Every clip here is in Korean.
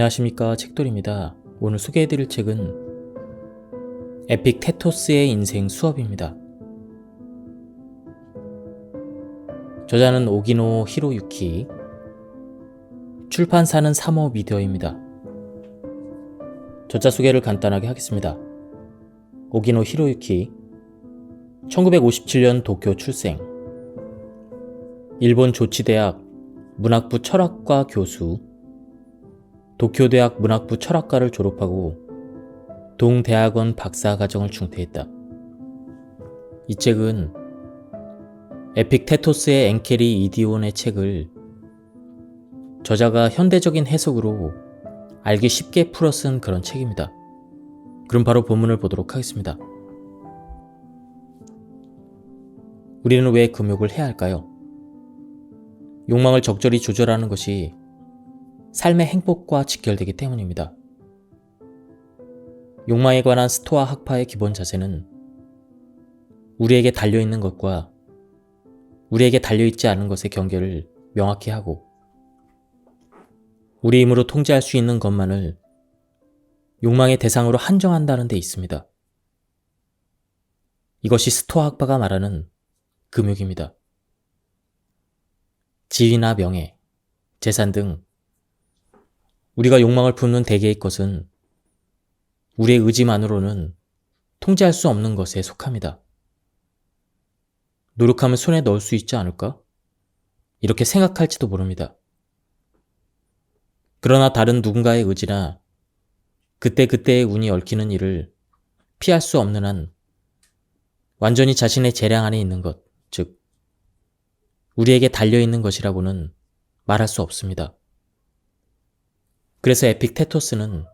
안녕하십니까, 책돌입니다. 오늘 소개해드릴 책은 에픽테토스의 인생 수업입니다. 저자는 오기노 히로유키, 출판사는 사모 미디어입니다. 저자 소개를 간단하게 하겠습니다. 오기노 히로유키, 1957년 도쿄 출생, 일본 조치대학 문학부 철학과 교수, 도쿄대학 문학부 철학과를 졸업하고 동대학원 박사과정을 중퇴했다. 이 책은 에픽테토스의 엔케리 이디온의 책을 저자가 현대적인 해석으로 알기 쉽게 풀어 쓴 그런 책입니다. 그럼 바로 본문을 보도록 하겠습니다. 우리는 왜 금욕을 해야 할까요? 욕망을 적절히 조절하는 것이 삶의 행복과 직결되기 때문입니다. 욕망에 관한 스토아 학파의 기본 자세는 우리에게 달려있는 것과 우리에게 달려있지 않은 것의 경계를 명확히 하고 우리 힘으로 통제할 수 있는 것만을 욕망의 대상으로 한정한다는 데 있습니다. 이것이 스토아 학파가 말하는 금욕입니다. 지위나 명예, 재산 등 우리가 욕망을 품는 대개의 것은 우리의 의지만으로는 통제할 수 없는 것에 속합니다. 노력하면 손에 넣을 수 있지 않을까? 이렇게 생각할지도 모릅니다. 그러나 다른 누군가의 의지나 그때그때의 운이 얽히는 일을 피할 수 없는 한 완전히 자신의 재량 안에 있는 것, 즉 우리에게 달려있는 것이라고는 말할 수 없습니다. 그래서 에픽테토스는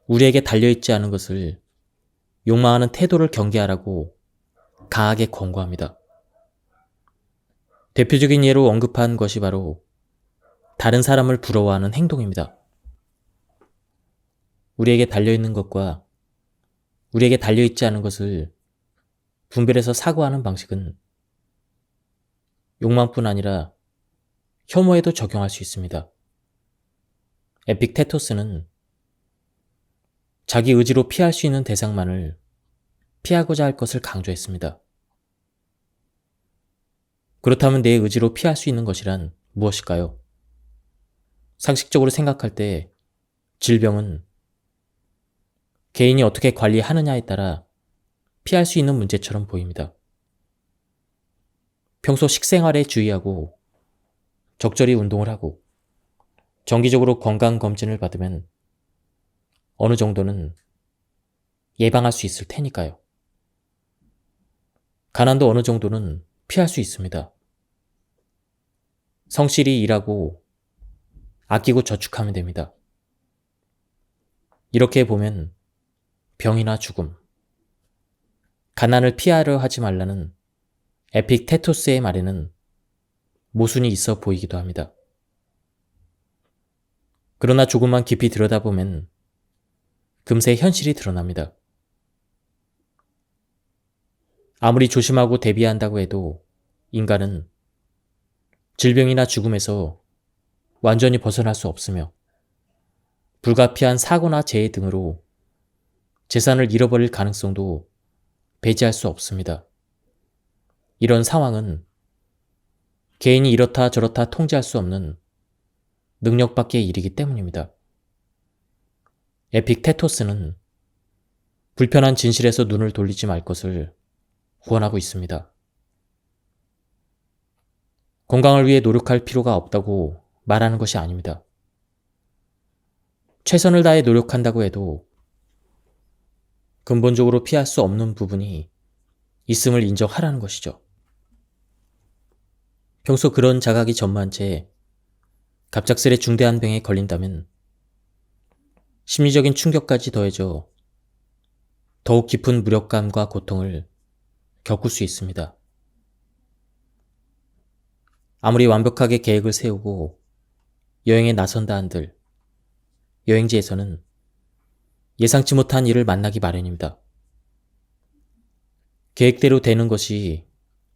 우리에게 달려있지 않은 것을 욕망하는 태도를 경계하라고 강하게 권고합니다. 대표적인 예로 언급한 것이 바로 다른 사람을 부러워하는 행동입니다. 우리에게 달려있는 것과 우리에게 달려있지 않은 것을 분별해서 사고하는 방식은 욕망뿐 아니라 혐오에도 적용할 수 있습니다. 에픽테토스는 자기 의지로 피할 수 있는 대상만을 피하고자 할 것을 강조했습니다. 그렇다면 내 의지로 피할 수 있는 것이란 무엇일까요? 상식적으로 생각할 때 질병은 개인이 어떻게 관리하느냐에 따라 피할 수 있는 문제처럼 보입니다. 평소 식생활에 주의하고 적절히 운동을 하고 정기적으로 건강검진을 받으면 어느 정도는 예방할 수 있을 테니까요. 가난도 어느 정도는 피할 수 있습니다. 성실히 일하고 아끼고 저축하면 됩니다. 이렇게 보면 병이나 죽음, 가난을 피하려 하지 말라는 에픽테토스의 말에는 모순이 있어 보이기도 합니다. 그러나 조금만 깊이 들여다보면 금세 현실이 드러납니다. 아무리 조심하고 대비한다고 해도 인간은 질병이나 죽음에서 완전히 벗어날 수 없으며 불가피한 사고나 재해 등으로 재산을 잃어버릴 가능성도 배제할 수 없습니다. 이런 상황은 개인이 이렇다 저렇다 통제할 수 없는 능력 밖의 일이기 때문입니다. 에픽테토스는 불편한 진실에서 눈을 돌리지 말 것을 후원하고 있습니다. 건강을 위해 노력할 필요가 없다고 말하는 것이 아닙니다. 최선을 다해 노력한다고 해도 근본적으로 피할 수 없는 부분이 있음을 인정하라는 것이죠. 평소 그런 자각이 전무한 채 갑작스레 중대한 병에 걸린다면 심리적인 충격까지 더해져 더욱 깊은 무력감과 고통을 겪을 수 있습니다. 아무리 완벽하게 계획을 세우고 여행에 나선다 한들 여행지에서는 예상치 못한 일을 만나기 마련입니다. 계획대로 되는 것이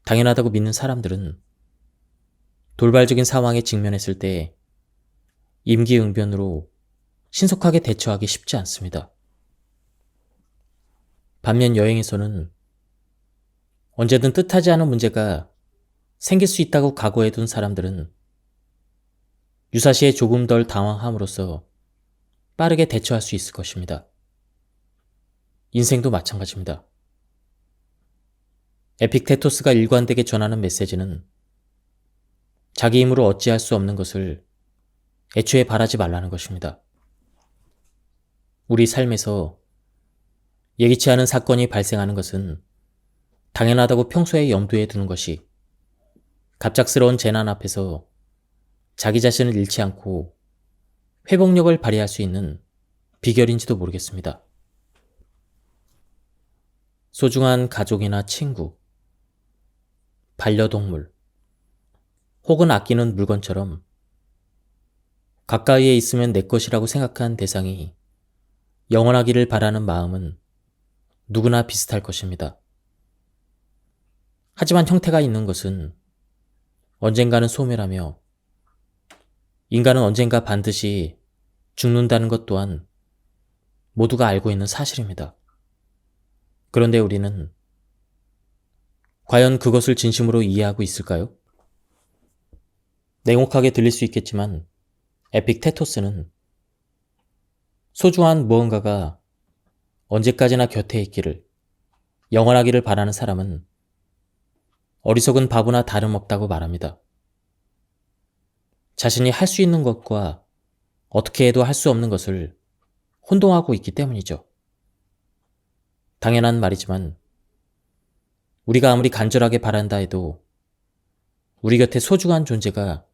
당연하다고 믿는 사람들은 돌발적인 상황에 직면했을 때 임기응변으로 신속하게 대처하기 쉽지 않습니다. 반면 여행에서는 언제든 뜻하지 않은 문제가 생길 수 있다고 각오해둔 사람들은 유사시에 조금 덜 당황함으로써 빠르게 대처할 수 있을 것입니다. 인생도 마찬가지입니다. 에픽테토스가 일관되게 전하는 메시지는 자기 힘으로 어찌할 수 없는 것을 애초에 바라지 말라는 것입니다. 우리 삶에서 예기치 않은 사건이 발생하는 것은 당연하다고 평소에 염두에 두는 것이 갑작스러운 재난 앞에서 자기 자신을 잃지 않고 회복력을 발휘할 수 있는 비결인지도 모르겠습니다. 소중한 가족이나 친구, 반려동물, 혹은 아끼는 물건처럼 가까이에 있으면 내 것이라고 생각한 대상이 영원하기를 바라는 마음은 누구나 비슷할 것입니다. 하지만 형태가 있는 것은 언젠가는 소멸하며 인간은 언젠가 반드시 죽는다는 것 또한 모두가 알고 있는 사실입니다. 그런데 우리는 과연 그것을 진심으로 이해하고 있을까요? 냉혹하게 들릴 수 있겠지만 에픽테토스는 소중한 무언가가 언제까지나 곁에 있기를, 영원하기를 바라는 사람은 어리석은 바보나 다름없다고 말합니다. 자신이 할 수 있는 것과 어떻게 해도 할 수 없는 것을 혼동하고 있기 때문이죠. 당연한 말이지만 우리가 아무리 간절하게 바란다 해도 우리 곁에 소중한 존재가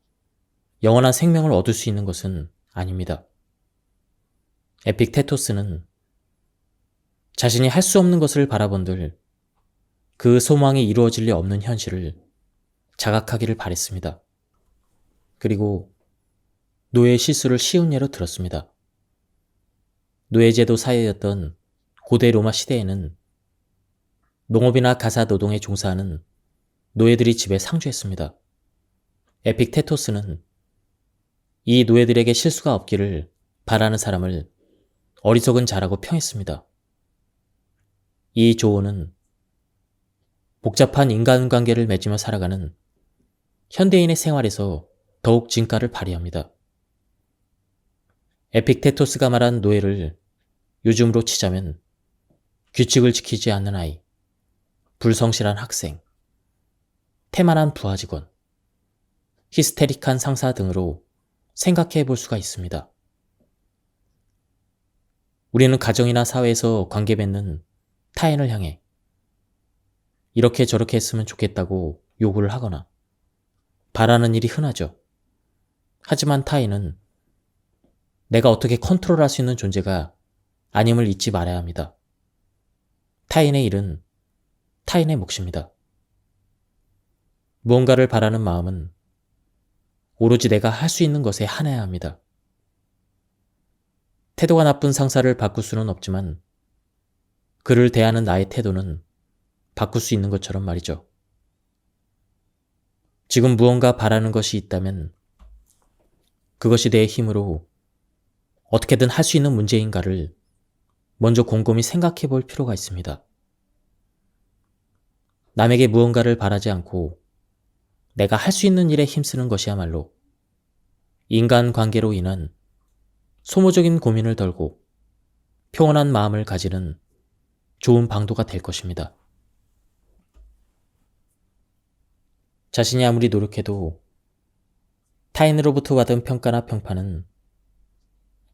영원한 생명을 얻을 수 있는 것은 아닙니다. 에픽테토스는 자신이 할 수 없는 것을 바라본들 그 소망이 이루어질 리 없는 현실을 자각하기를 바랬습니다. 그리고 노예의 실수를 쉬운 예로 들었습니다. 노예제도 사회였던 고대 로마 시대에는 농업이나 가사 노동에 종사하는 노예들이 집에 상주했습니다. 에픽테토스는 이 노예들에게 실수가 없기를 바라는 사람을 어리석은 자라고 평했습니다. 이 조언은 복잡한 인간관계를 맺으며 살아가는 현대인의 생활에서 더욱 진가를 발휘합니다. 에픽테토스가 말한 노예를 요즘으로 치자면 규칙을 지키지 않는 아이, 불성실한 학생, 태만한 부하 직원, 히스테릭한 상사 등으로 생각해 볼 수가 있습니다. 우리는 가정이나 사회에서 관계 맺는 타인을 향해 이렇게 저렇게 했으면 좋겠다고 요구를 하거나 바라는 일이 흔하죠. 하지만 타인은 내가 어떻게 컨트롤할 수 있는 존재가 아님을 잊지 말아야 합니다. 타인의 일은 타인의 몫입니다. 무언가를 바라는 마음은 오로지 내가 할 수 있는 것에 한해야 합니다. 태도가 나쁜 상사를 바꿀 수는 없지만 그를 대하는 나의 태도는 바꿀 수 있는 것처럼 말이죠. 지금 무언가 바라는 것이 있다면 그것이 내 힘으로 어떻게든 할 수 있는 문제인가를 먼저 곰곰이 생각해 볼 필요가 있습니다. 남에게 무언가를 바라지 않고 내가 할 수 있는 일에 힘쓰는 것이야말로 인간관계로 인한 소모적인 고민을 덜고 평온한 마음을 가지는 좋은 방도가 될 것입니다. 자신이 아무리 노력해도 타인으로부터 받은 평가나 평판은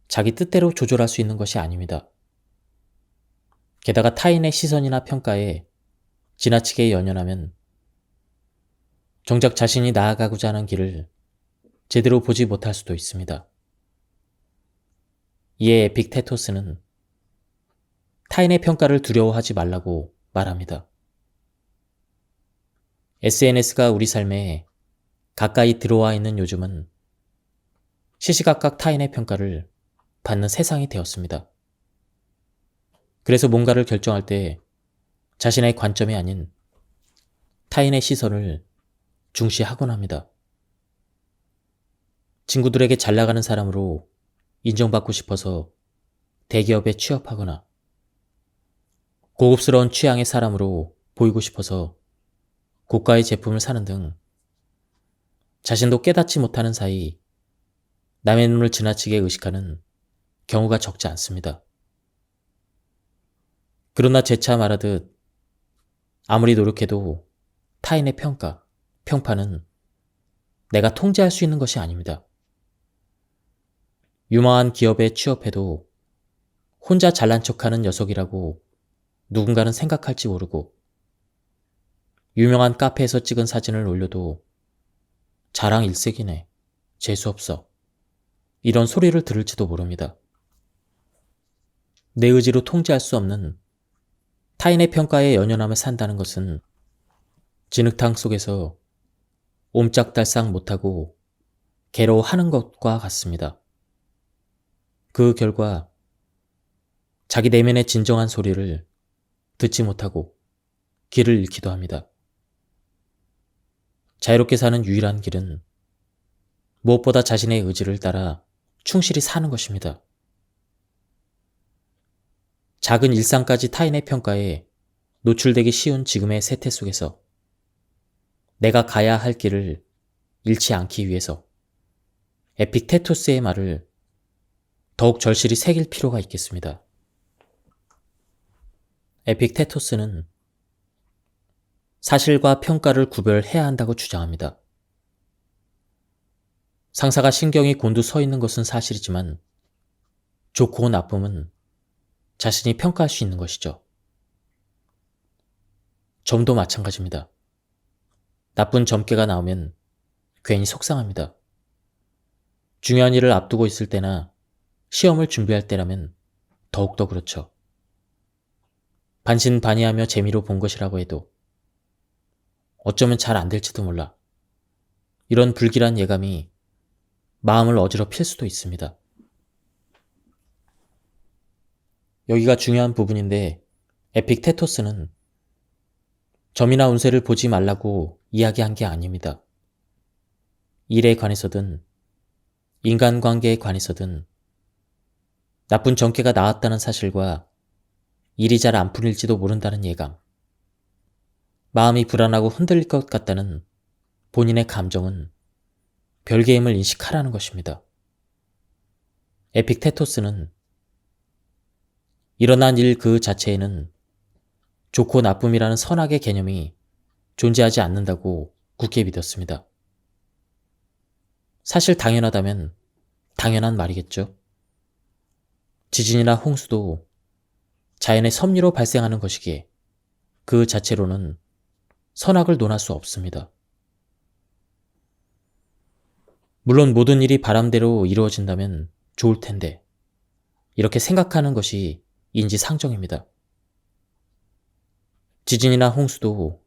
자기 뜻대로 조절할 수 있는 것이 아닙니다. 게다가 타인의 시선이나 평가에 지나치게 연연하면 정작 자신이 나아가고자 하는 길을 제대로 보지 못할 수도 있습니다. 이에 에픽테토스는 타인의 평가를 두려워하지 말라고 말합니다. SNS가 우리 삶에 가까이 들어와 있는 요즘은 시시각각 타인의 평가를 받는 세상이 되었습니다. 그래서 뭔가를 결정할 때 자신의 관점이 아닌 타인의 시선을 중시하곤 합니다. 친구들에게 잘 나가는 사람으로 인정받고 싶어서 대기업에 취업하거나 고급스러운 취향의 사람으로 보이고 싶어서 고가의 제품을 사는 등 자신도 깨닫지 못하는 사이 남의 눈을 지나치게 의식하는 경우가 적지 않습니다. 그러나 재차 말하듯 아무리 노력해도 타인의 평가, 평판은 내가 통제할 수 있는 것이 아닙니다. 유망한 기업에 취업해도 혼자 잘난 척하는 녀석이라고 누군가는 생각할지 모르고 유명한 카페에서 찍은 사진을 올려도 자랑 일색이네, 재수없어, 이런 소리를 들을지도 모릅니다. 내 의지로 통제할 수 없는 타인의 평가에 연연하며 산다는 것은 진흙탕 속에서 옴짝달싹 못하고 괴로워하는 것과 같습니다. 그 결과 자기 내면의 진정한 소리를 듣지 못하고 길을 잃기도 합니다. 자유롭게 사는 유일한 길은 무엇보다 자신의 의지를 따라 충실히 사는 것입니다. 작은 일상까지 타인의 평가에 노출되기 쉬운 지금의 세태 속에서 내가 가야 할 길을 잃지 않기 위해서 에픽테토스의 말을 더욱 절실히 새길 필요가 있겠습니다. 에픽테토스는 사실과 평가를 구별해야 한다고 주장합니다. 상사가 신경이 곤두 서 있는 것은 사실이지만 좋고 나쁨은 자신이 평가할 수 있는 것이죠. 점도 마찬가지입니다. 나쁜 점괘가 나오면 괜히 속상합니다. 중요한 일을 앞두고 있을 때나 시험을 준비할 때라면 더욱더 그렇죠. 반신반의하며 재미로 본 것이라고 해도 어쩌면 잘 안 될지도 몰라. 이런 불길한 예감이 마음을 어지럽힐 수도 있습니다. 여기가 중요한 부분인데 에픽테토스는 점이나 운세를 보지 말라고 이야기한 게 아닙니다. 일에 관해서든 인간관계에 관해서든 나쁜 점괘가 나왔다는 사실과 일이 잘 안 풀릴지도 모른다는 예감, 마음이 불안하고 흔들릴 것 같다는 본인의 감정은 별개임을 인식하라는 것입니다. 에픽테토스는 일어난 일 그 자체에는 좋고 나쁨이라는 선악의 개념이 존재하지 않는다고 굳게 믿었습니다. 사실 당연하다면 당연한 말이겠죠. 지진이나 홍수도 자연의 섭리로 발생하는 것이기에 그 자체로는 선악을 논할 수 없습니다. 물론 모든 일이 바람대로 이루어진다면 좋을 텐데 이렇게 생각하는 것이 인지상정입니다. 지진이나 홍수도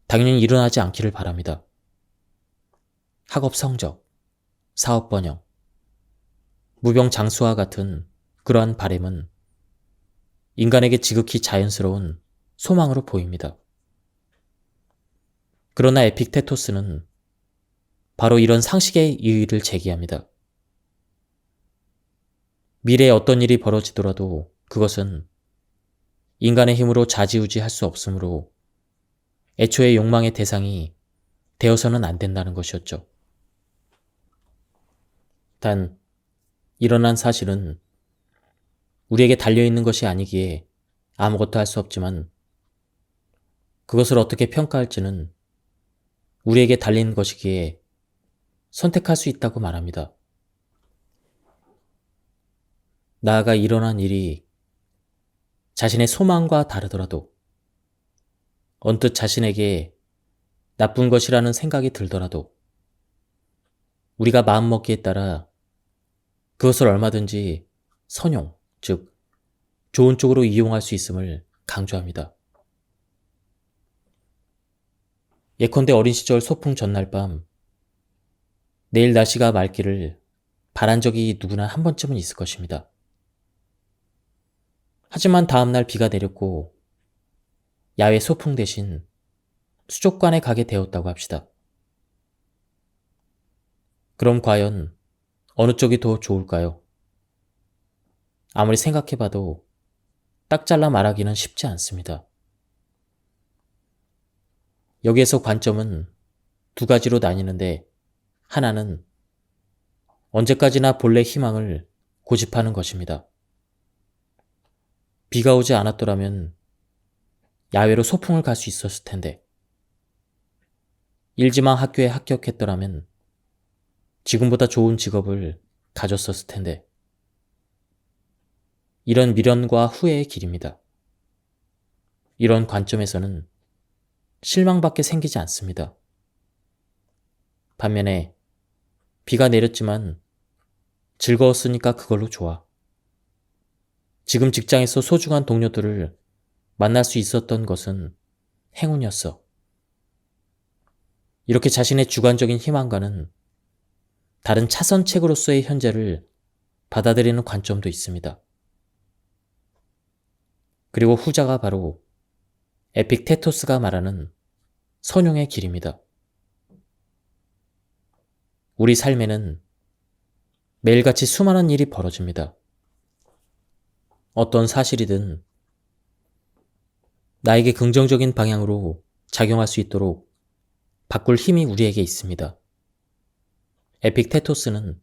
당연히 일어나지 않기를 바랍니다. 학업 성적, 사업 번영, 무병장수와 같은 그러한 바램은 인간에게 지극히 자연스러운 소망으로 보입니다. 그러나 에픽테토스는 바로 이런 상식의 이의를 제기합니다. 미래에 어떤 일이 벌어지더라도 그것은 인간의 힘으로 좌지우지할 수 없으므로 애초에 욕망의 대상이 되어서는 안 된다는 것이었죠. 단, 일어난 사실은 우리에게 달려있는 것이 아니기에 아무것도 할 수 없지만 그것을 어떻게 평가할지는 우리에게 달린 것이기에 선택할 수 있다고 말합니다. 나아가 일어난 일이 자신의 소망과 다르더라도 언뜻 자신에게 나쁜 것이라는 생각이 들더라도 우리가 마음먹기에 따라 그것을 얼마든지 선용, 즉 좋은 쪽으로 이용할 수 있음을 강조합니다. 예컨대 어린 시절 소풍 전날 밤 내일 날씨가 맑기를 바란 적이 누구나 한 번쯤은 있을 것입니다. 하지만 다음날 비가 내렸고 야외 소풍 대신 수족관에 가게 되었다고 합시다. 그럼 과연 어느 쪽이 더 좋을까요? 아무리 생각해봐도 딱 잘라 말하기는 쉽지 않습니다. 여기에서 관점은 두 가지로 나뉘는데, 하나는 언제까지나 본래 희망을 고집하는 것입니다. 비가 오지 않았더라면 야외로 소풍을 갈 수 있었을 텐데, 일지망 학교에 합격했더라면 지금보다 좋은 직업을 가졌었을 텐데, 이런 미련과 후회의 길입니다. 이런 관점에서는 실망밖에 생기지 않습니다. 반면에 비가 내렸지만 즐거웠으니까 그걸로 좋아. 지금 직장에서 소중한 동료들을 만날 수 있었던 것은 행운이었어. 이렇게 자신의 주관적인 희망과는 다른 차선책으로서의 현재를 받아들이는 관점도 있습니다. 그리고 후자가 바로 에픽테토스가 말하는 선용의 길입니다. 우리 삶에는 매일같이 수많은 일이 벌어집니다. 어떤 사실이든 나에게 긍정적인 방향으로 작용할 수 있도록 바꿀 힘이 우리에게 있습니다. 에픽테토스는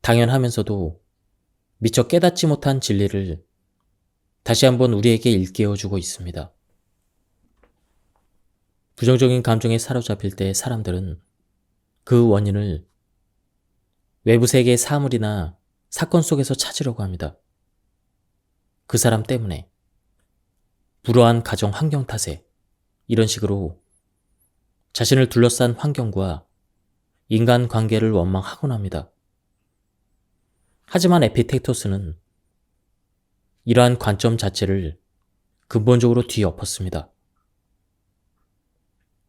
당연하면서도 미처 깨닫지 못한 진리를 다시 한번 우리에게 일깨워주고 있습니다. 부정적인 감정에 사로잡힐 때 사람들은 그 원인을 외부 세계의 사물이나 사건 속에서 찾으려고 합니다. 그 사람 때문에, 불우한 가정 환경 탓에, 이런 식으로 자신을 둘러싼 환경과 인간 관계를 원망하곤 합니다. 하지만 에피텍토스는 이러한 관점 자체를 근본적으로 뒤엎었습니다.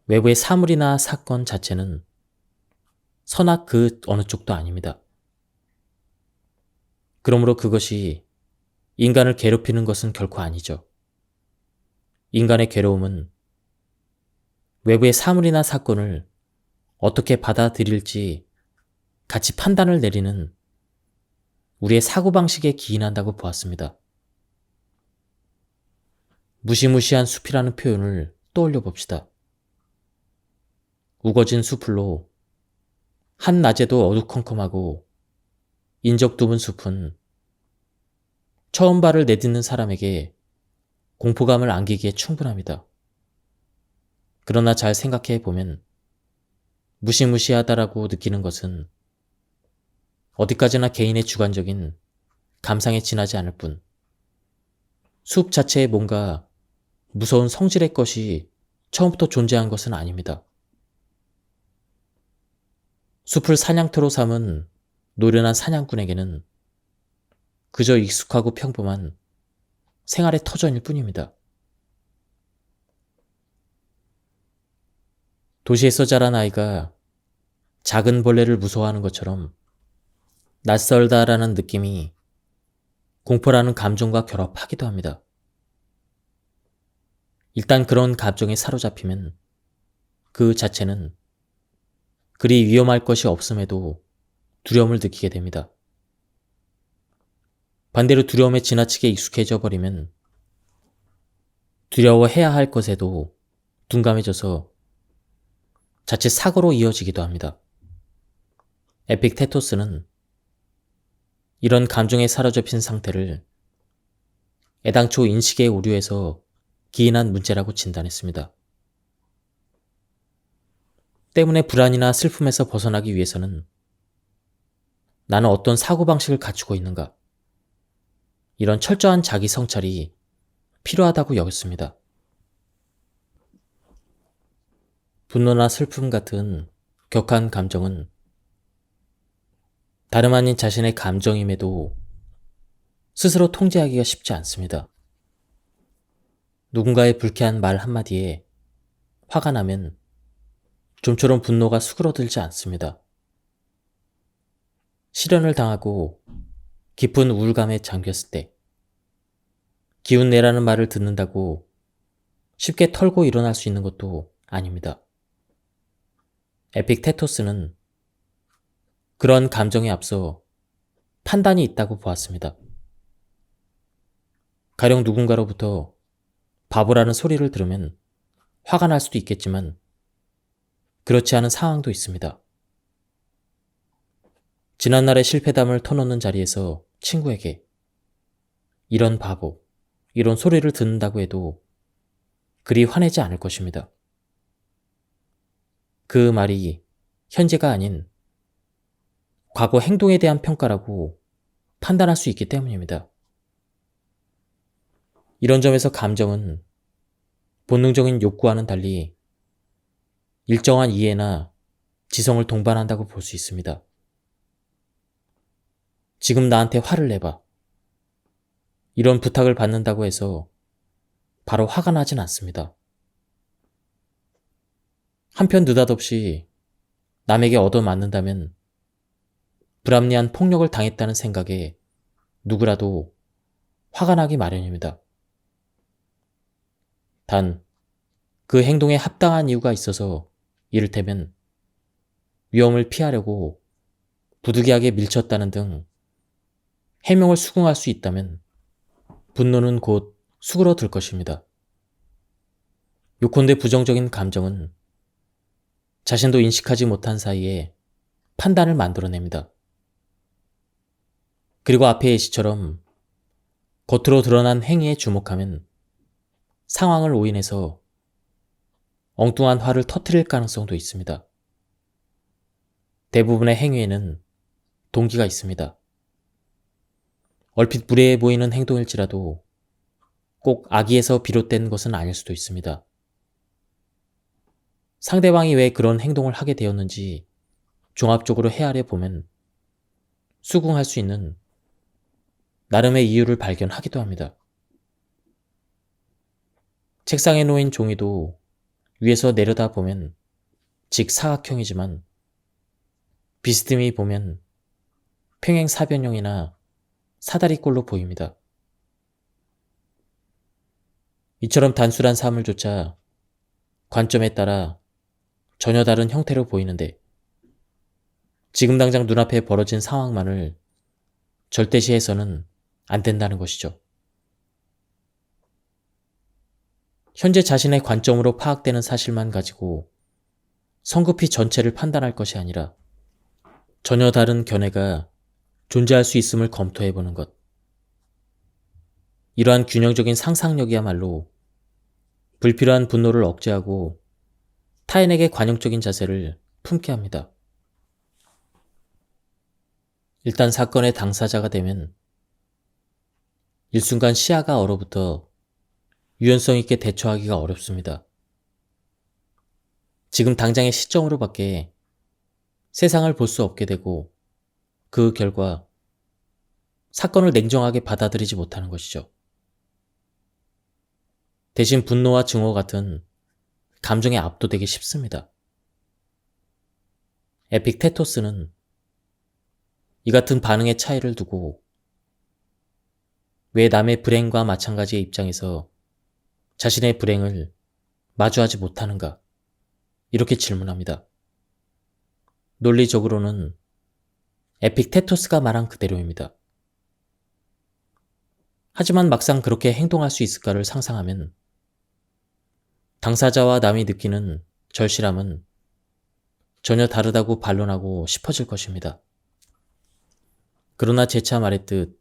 외부의 사물이나 사건 자체는 선악 그 어느 쪽도 아닙니다. 그러므로 그것이 인간을 괴롭히는 것은 결코 아니죠. 인간의 괴로움은 외부의 사물이나 사건을 어떻게 받아들일지 같이 판단을 내리는 우리의 사고방식에 기인한다고 보았습니다. 무시무시한 숲이라는 표현을 떠올려 봅시다. 우거진 숲으로 한낮에도 어두컴컴하고 인적 드문 숲은 처음 발을 내딛는 사람에게 공포감을 안기기에 충분합니다. 그러나 잘 생각해 보면 무시무시하다라고 느끼는 것은 어디까지나 개인의 주관적인 감상에 지나지 않을 뿐, 숲 자체에 뭔가 무서운 성질의 것이 처음부터 존재한 것은 아닙니다. 숲을 사냥터로 삼은 노련한 사냥꾼에게는 그저 익숙하고 평범한 생활의 터전일 뿐입니다. 도시에서 자란 아이가 작은 벌레를 무서워하는 것처럼 낯설다라는 느낌이 공포라는 감정과 결합하기도 합니다. 일단 그런 감정에 사로잡히면 그 자체는 그리 위험할 것이 없음에도 두려움을 느끼게 됩니다. 반대로 두려움에 지나치게 익숙해져 버리면 두려워해야 할 것에도 둔감해져서 자칫 사고로 이어지기도 합니다. 에픽테토스는 이런 감정에 사로잡힌 상태를 애당초 인식의 오류에서 기인한 문제라고 진단했습니다. 때문에 불안이나 슬픔에서 벗어나기 위해서는 나는 어떤 사고방식을 갖추고 있는가, 이런 철저한 자기 성찰이 필요하다고 여겼습니다. 분노나 슬픔 같은 격한 감정은 다름 아닌 자신의 감정임에도 스스로 통제하기가 쉽지 않습니다. 누군가의 불쾌한 말 한마디에 화가 나면 좀처럼 분노가 수그러들지 않습니다. 실연을 당하고 깊은 우울감에 잠겼을 때 기운 내라는 말을 듣는다고 쉽게 털고 일어날 수 있는 것도 아닙니다. 에픽테토스는 그런 감정에 앞서 판단이 있다고 보았습니다. 가령 누군가로부터 바보라는 소리를 들으면 화가 날 수도 있겠지만 그렇지 않은 상황도 있습니다. 지난날의 실패담을 터놓는 자리에서 친구에게 이런 바보, 이런 소리를 듣는다고 해도 그리 화내지 않을 것입니다. 그 말이 현재가 아닌 과거 행동에 대한 평가라고 판단할 수 있기 때문입니다. 이런 점에서 감정은 본능적인 욕구와는 달리 일정한 이해나 지성을 동반한다고 볼 수 있습니다. 지금 나한테 화를 내봐. 이런 부탁을 받는다고 해서 바로 화가 나진 않습니다. 한편 느닷없이 남에게 얻어맞는다면 불합리한 폭력을 당했다는 생각에 누구라도 화가 나기 마련입니다. 단, 그 행동에 합당한 이유가 있어서 이를테면 위험을 피하려고 부득이하게 밀쳤다는 등 해명을 수긍할 수 있다면 분노는 곧 수그러들 것입니다. 요컨대 부정적인 감정은 자신도 인식하지 못한 사이에 판단을 만들어냅니다. 그리고 앞의 예시처럼 겉으로 드러난 행위에 주목하면 상황을 오인해서 엉뚱한 화를 터뜨릴 가능성도 있습니다. 대부분의 행위에는 동기가 있습니다. 얼핏 무례해 보이는 행동일지라도 꼭 악의에서 비롯된 것은 아닐 수도 있습니다. 상대방이 왜 그런 행동을 하게 되었는지 종합적으로 헤아려 보면 수긍할 수 있는 나름의 이유를 발견하기도 합니다. 책상에 놓인 종이도 위에서 내려다 보면 직사각형이지만 비스듬히 보면 평행사변형이나 사다리꼴로 보입니다. 이처럼 단순한 사물조차 관점에 따라 전혀 다른 형태로 보이는데 지금 당장 눈앞에 벌어진 상황만을 절대시해서는 안 된다는 것이죠. 현재 자신의 관점으로 파악되는 사실만 가지고 성급히 전체를 판단할 것이 아니라 전혀 다른 견해가 존재할 수 있음을 검토해보는 것. 이러한 균형적인 상상력이야말로 불필요한 분노를 억제하고 타인에게 관용적인 자세를 품게 합니다. 일단 사건의 당사자가 되면 일순간 시야가 얼어붙어 유연성 있게 대처하기가 어렵습니다. 지금 당장의 시점으로밖에 세상을 볼 수 없게 되고 그 결과 사건을 냉정하게 받아들이지 못하는 것이죠. 대신 분노와 증오 같은 감정에 압도되기 쉽습니다. 에픽테토스는 이 같은 반응의 차이를 두고 왜 남의 불행과 마찬가지의 입장에서 자신의 불행을 마주하지 못하는가? 이렇게 질문합니다. 논리적으로는 에픽테토스가 말한 그대로입니다. 하지만 막상 그렇게 행동할 수 있을까를 상상하면 당사자와 남이 느끼는 절실함은 전혀 다르다고 반론하고 싶어질 것입니다. 그러나 재차 말했듯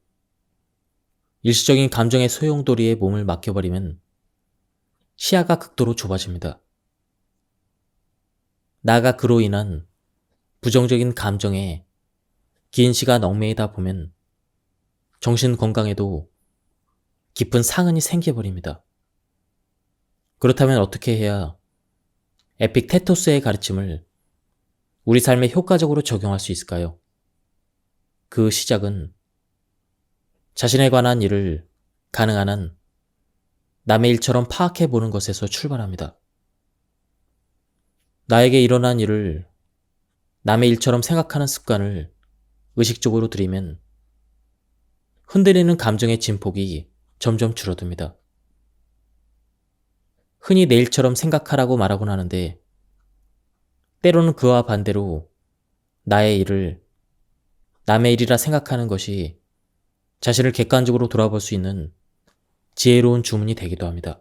일시적인 감정의 소용돌이에 몸을 맡겨버리면 시야가 극도로 좁아집니다. 나아가 그로 인한 부정적인 감정에 긴 시간 얽매이다 보면 정신 건강에도 깊은 상흔이 생겨버립니다. 그렇다면 어떻게 해야 에픽테토스의 가르침을 우리 삶에 효과적으로 적용할 수 있을까요? 그 시작은 자신에 관한 일을 가능한 한 남의 일처럼 파악해 보는 것에서 출발합니다. 나에게 일어난 일을 남의 일처럼 생각하는 습관을 의식적으로 들이면 흔들리는 감정의 진폭이 점점 줄어듭니다. 흔히 내 일처럼 생각하라고 말하곤 하는데 때로는 그와 반대로 나의 일을 남의 일이라 생각하는 것이 자신을 객관적으로 돌아볼 수 있는 지혜로운 주문이 되기도 합니다.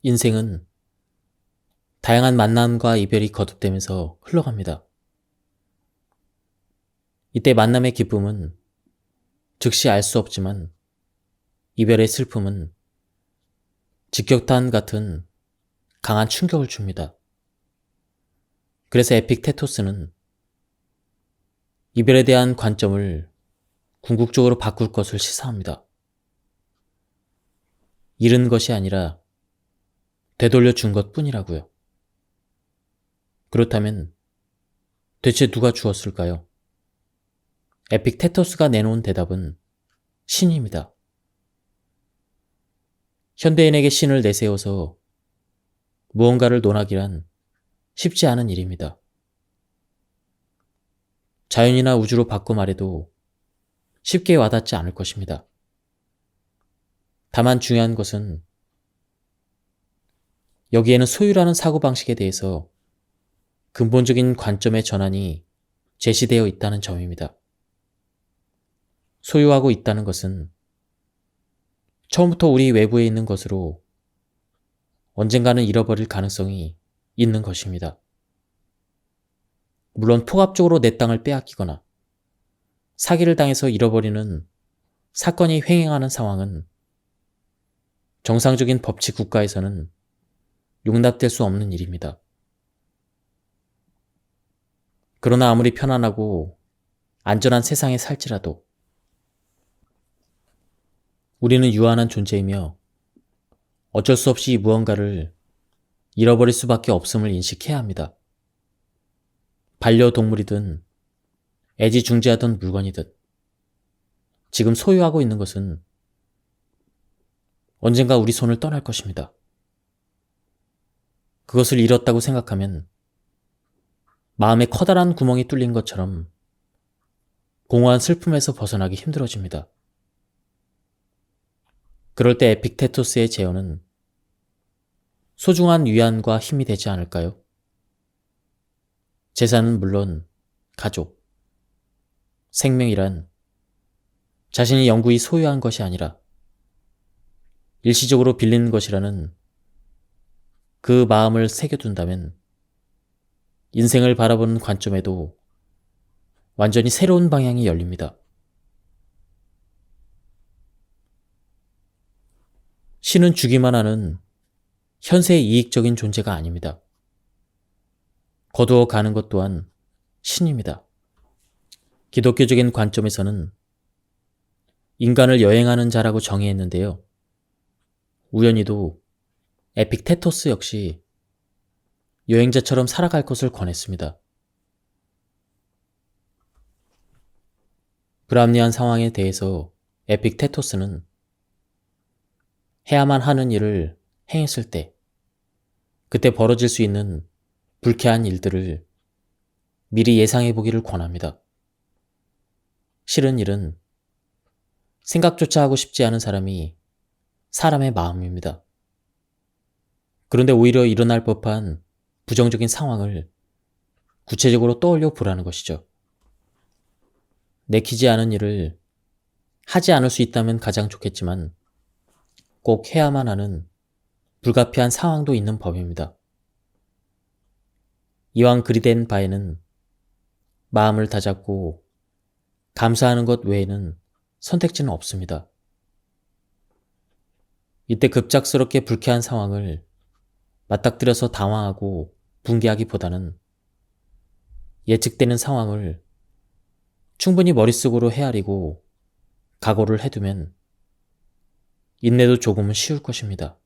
인생은 다양한 만남과 이별이 거듭되면서 흘러갑니다. 이때 만남의 기쁨은 즉시 알 수 없지만 이별의 슬픔은 직격탄 같은 강한 충격을 줍니다. 그래서 에픽테토스는 이별에 대한 관점을 궁극적으로 바꿀 것을 시사합니다. 잃은 것이 아니라 되돌려 준 것 뿐이라고요. 그렇다면 대체 누가 주었을까요? 에픽테토스가 내놓은 대답은 신입니다. 현대인에게 신을 내세워서 무언가를 논하기란 쉽지 않은 일입니다. 자연이나 우주로 바꿔 말해도 쉽게 와닿지 않을 것입니다. 다만 중요한 것은 여기에는 소유라는 사고방식에 대해서 근본적인 관점의 전환이 제시되어 있다는 점입니다. 소유하고 있다는 것은 처음부터 우리 외부에 있는 것으로 언젠가는 잃어버릴 가능성이 있는 것입니다. 물론 폭압적으로 내 땅을 빼앗기거나 사기를 당해서 잃어버리는 사건이 횡행하는 상황은 정상적인 법치 국가에서는 용납될 수 없는 일입니다. 그러나 아무리 편안하고 안전한 세상에 살지라도 우리는 유한한 존재이며 어쩔 수 없이 무언가를 잃어버릴 수밖에 없음을 인식해야 합니다. 반려동물이든 애지중지하던 물건이든 지금 소유하고 있는 것은 언젠가 우리 손을 떠날 것입니다. 그것을 잃었다고 생각하면 마음에 커다란 구멍이 뚫린 것처럼 공허한 슬픔에서 벗어나기 힘들어집니다. 그럴 때 에픽테토스의 제언은 소중한 위안과 힘이 되지 않을까요? 재산은 물론 가족, 생명이란 자신이 영구히 소유한 것이 아니라 일시적으로 빌린 것이라는 그 마음을 새겨둔다면 인생을 바라보는 관점에도 완전히 새로운 방향이 열립니다. 신은 주기만 하는 현세의 이익적인 존재가 아닙니다. 거두어 가는 것 또한 신입니다. 기독교적인 관점에서는 인간을 여행하는 자라고 정의했는데요. 우연히도 에픽테토스 역시 여행자처럼 살아갈 것을 권했습니다. 불합리한 상황에 대해서 에픽테토스는 해야만 하는 일을 행했을 때 그때 벌어질 수 있는 불쾌한 일들을 미리 예상해 보기를 권합니다. 싫은 일은 생각조차 하고 싶지 않은 사람이 사람의 마음입니다. 그런데 오히려 일어날 법한 부정적인 상황을 구체적으로 떠올려 보라는 것이죠. 내키지 않은 일을 하지 않을 수 있다면 가장 좋겠지만 꼭 해야만 하는 불가피한 상황도 있는 법입니다. 이왕 그리 된 바에는 마음을 다잡고 감사하는 것 외에는 선택지는 없습니다. 이때 급작스럽게 불쾌한 상황을 맞닥뜨려서 당황하고 붕괴하기보다는 예측되는 상황을 충분히 머릿속으로 헤아리고 각오를 해두면 인내도 조금은 쉬울 것입니다.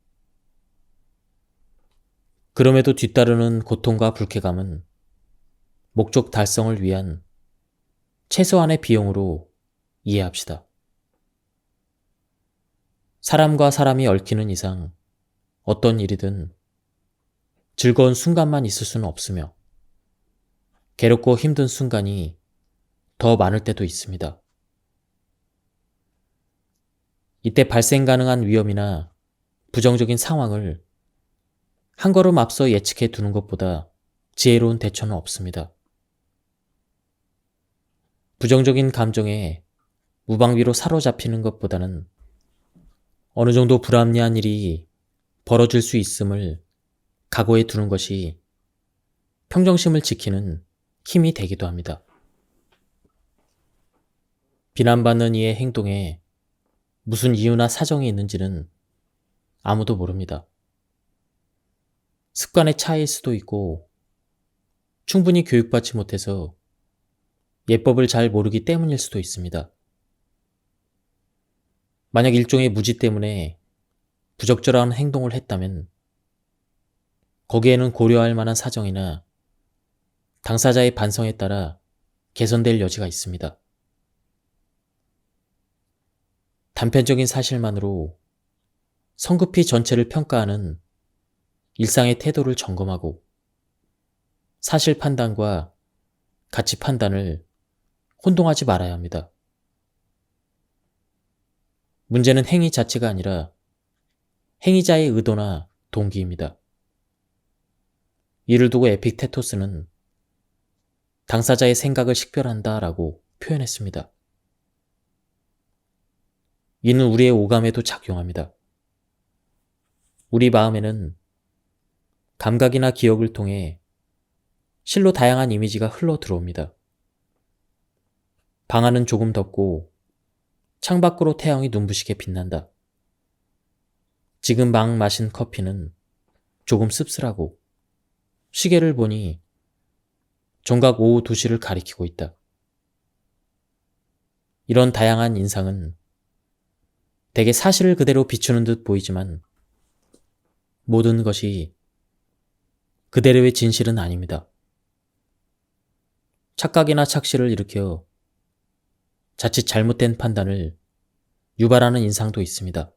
그럼에도 뒤따르는 고통과 불쾌감은 목적 달성을 위한 최소한의 비용으로 이해합시다. 사람과 사람이 얽히는 이상 어떤 일이든 즐거운 순간만 있을 수는 없으며 괴롭고 힘든 순간이 더 많을 때도 있습니다. 이때 발생 가능한 위험이나 부정적인 상황을 한 걸음 앞서 예측해 두는 것보다 지혜로운 대처는 없습니다. 부정적인 감정에 무방비로 사로잡히는 것보다는 어느 정도 불합리한 일이 벌어질 수 있음을 각오해 두는 것이 평정심을 지키는 힘이 되기도 합니다. 비난받는 이의 행동에 무슨 이유나 사정이 있는지는 아무도 모릅니다. 습관의 차이일 수도 있고 충분히 교육받지 못해서 예법을 잘 모르기 때문일 수도 있습니다. 만약 일종의 무지 때문에 부적절한 행동을 했다면 거기에는 고려할 만한 사정이나 당사자의 반성에 따라 개선될 여지가 있습니다. 단편적인 사실만으로 성급히 전체를 평가하는 일상의 태도를 점검하고 사실 판단과 가치 판단을 혼동하지 말아야 합니다. 문제는 행위 자체가 아니라 행위자의 의도나 동기입니다. 이를 두고 에픽테토스는 당사자의 생각을 식별한다라고 표현했습니다. 이는 우리의 오감에도 작용합니다. 우리 마음에는 감각이나 기억을 통해 실로 다양한 이미지가 흘러 들어옵니다. 방 안은 조금 덥고 창밖으로 태양이 눈부시게 빛난다. 지금 막 마신 커피는 조금 씁쓸하고 시계를 보니 정각 오후 2시를 가리키고 있다. 이런 다양한 인상은 대개 사실을 그대로 비추는 듯 보이지만 모든 것이 그대로의 진실은 아닙니다. 착각이나 착시를 일으켜 자칫 잘못된 판단을 유발하는 인상도 있습니다.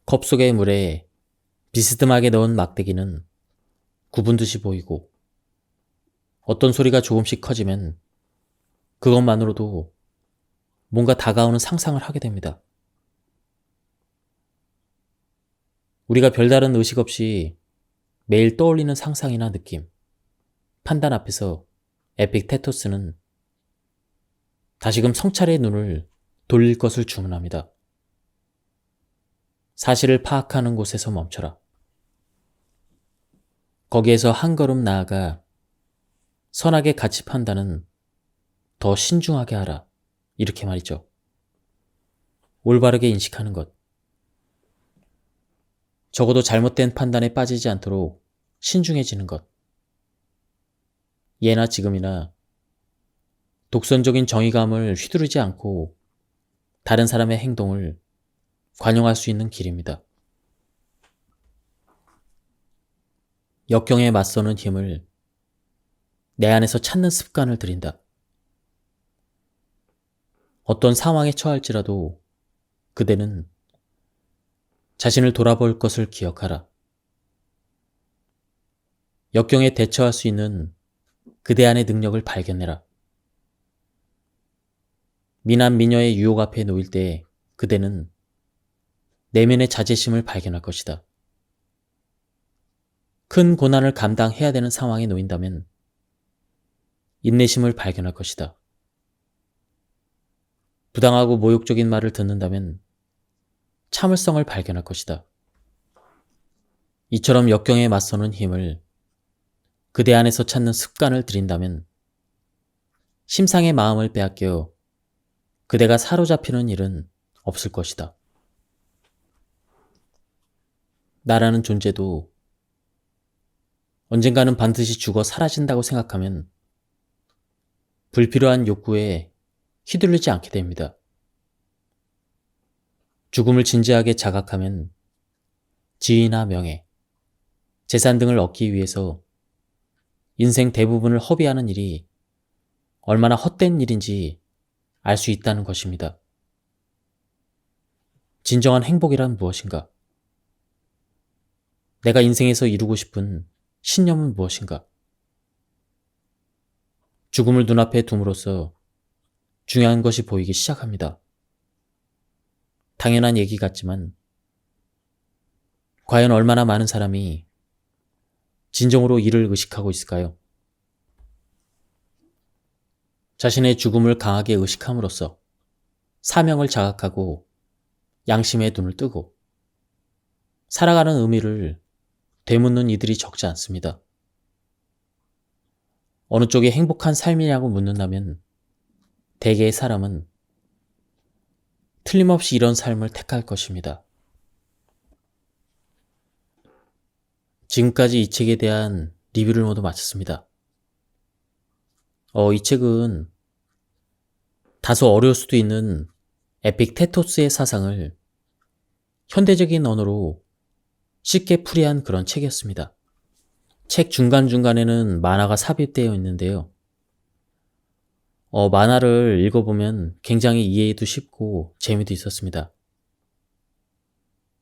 컵 속의 물에 비스듬하게 넣은 막대기는 구분 듯이 보이고 어떤 소리가 조금씩 커지면 그것만으로도 뭔가 다가오는 상상을 하게 됩니다. 우리가 별다른 의식 없이 매일 떠올리는 상상이나 느낌, 판단 앞에서 에픽테토스는 다시금 성찰의 눈을 돌릴 것을 주문합니다. 사실을 파악하는 곳에서 멈춰라. 거기에서 한 걸음 나아가 선악의 가치 판단은 더 신중하게 하라. 이렇게 말이죠. 올바르게 인식하는 것. 적어도 잘못된 판단에 빠지지 않도록 신중해지는 것. 예나 지금이나 독선적인 정의감을 휘두르지 않고 다른 사람의 행동을 관용할 수 있는 길입니다. 역경에 맞서는 힘을 내 안에서 찾는 습관을 들인다. 어떤 상황에 처할지라도 그대는 자신을 돌아볼 것을 기억하라. 역경에 대처할 수 있는 그대 안의 능력을 발견해라. 미남 미녀의 유혹 앞에 놓일 때 그대는 내면의 자제심을 발견할 것이다. 큰 고난을 감당해야 되는 상황에 놓인다면 인내심을 발견할 것이다. 부당하고 모욕적인 말을 듣는다면 참을성을 발견할 것이다. 이처럼 역경에 맞서는 힘을 그대 안에서 찾는 습관을 들인다면 심상의 마음을 빼앗겨 그대가 사로잡히는 일은 없을 것이다. 나라는 존재도 언젠가는 반드시 죽어 사라진다고 생각하면 불필요한 욕구에 휘둘리지 않게 됩니다. 죽음을 진지하게 자각하면 지위나 명예, 재산 등을 얻기 위해서 인생 대부분을 허비하는 일이 얼마나 헛된 일인지 알 수 있다는 것입니다. 진정한 행복이란 무엇인가? 내가 인생에서 이루고 싶은 신념은 무엇인가? 죽음을 눈앞에 둠으로써 중요한 것이 보이기 시작합니다. 당연한 얘기 같지만 과연 얼마나 많은 사람이 진정으로 이를 의식하고 있을까요? 자신의 죽음을 강하게 의식함으로써 사명을 자각하고 양심의 눈을 뜨고 살아가는 의미를 되묻는 이들이 적지 않습니다. 어느 쪽이 행복한 삶이냐고 묻는다면 대개의 사람은 틀림없이 이런 삶을 택할 것입니다. 지금까지 이 책에 대한 리뷰를 모두 마쳤습니다. 이 책은 다소 어려울 수도 있는 에픽테토스의 사상을 현대적인 언어로 쉽게 풀이한 그런 책이었습니다. 책 중간중간에는 만화가 삽입되어 있는데요. 만화를 읽어보면 굉장히 이해도 쉽고 재미도 있었습니다.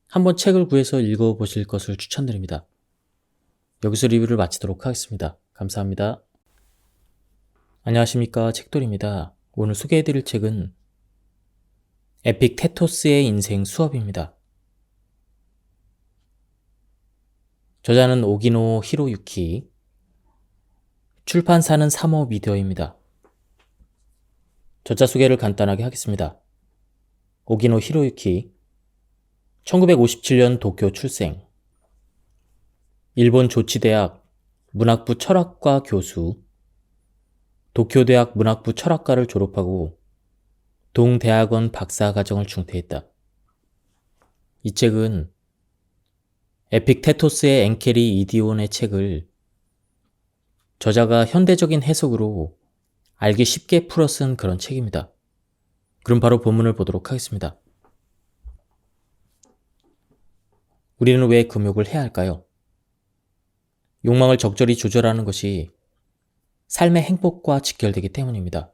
한번 책을 구해서 읽어보실 것을 추천드립니다. 여기서 리뷰를 마치도록 하겠습니다. 감사합니다. 안녕하십니까, 책돌입니다. 오늘 소개해드릴 책은 에픽테토스의 인생 수업입니다. 저자는 오기노 히로유키, 출판사는 3호 미디어입니다. 저자 소개를 간단하게 하겠습니다. 오기노 히로유키, 1957년 도쿄 출생, 일본 조치대학 문학부 철학과 교수, 도쿄대학 문학부 철학과를 졸업하고 동대학원 박사과정을 중퇴했다. 이 책은 에픽테토스의 엔케리 이디온의 책을 저자가 현대적인 해석으로 알기 쉽게 풀어 쓴 그런 책입니다. 그럼 바로 본문을 보도록 하겠습니다. 우리는 왜 금욕을 해야 할까요? 욕망을 적절히 조절하는 것이 삶의 행복과 직결되기 때문입니다.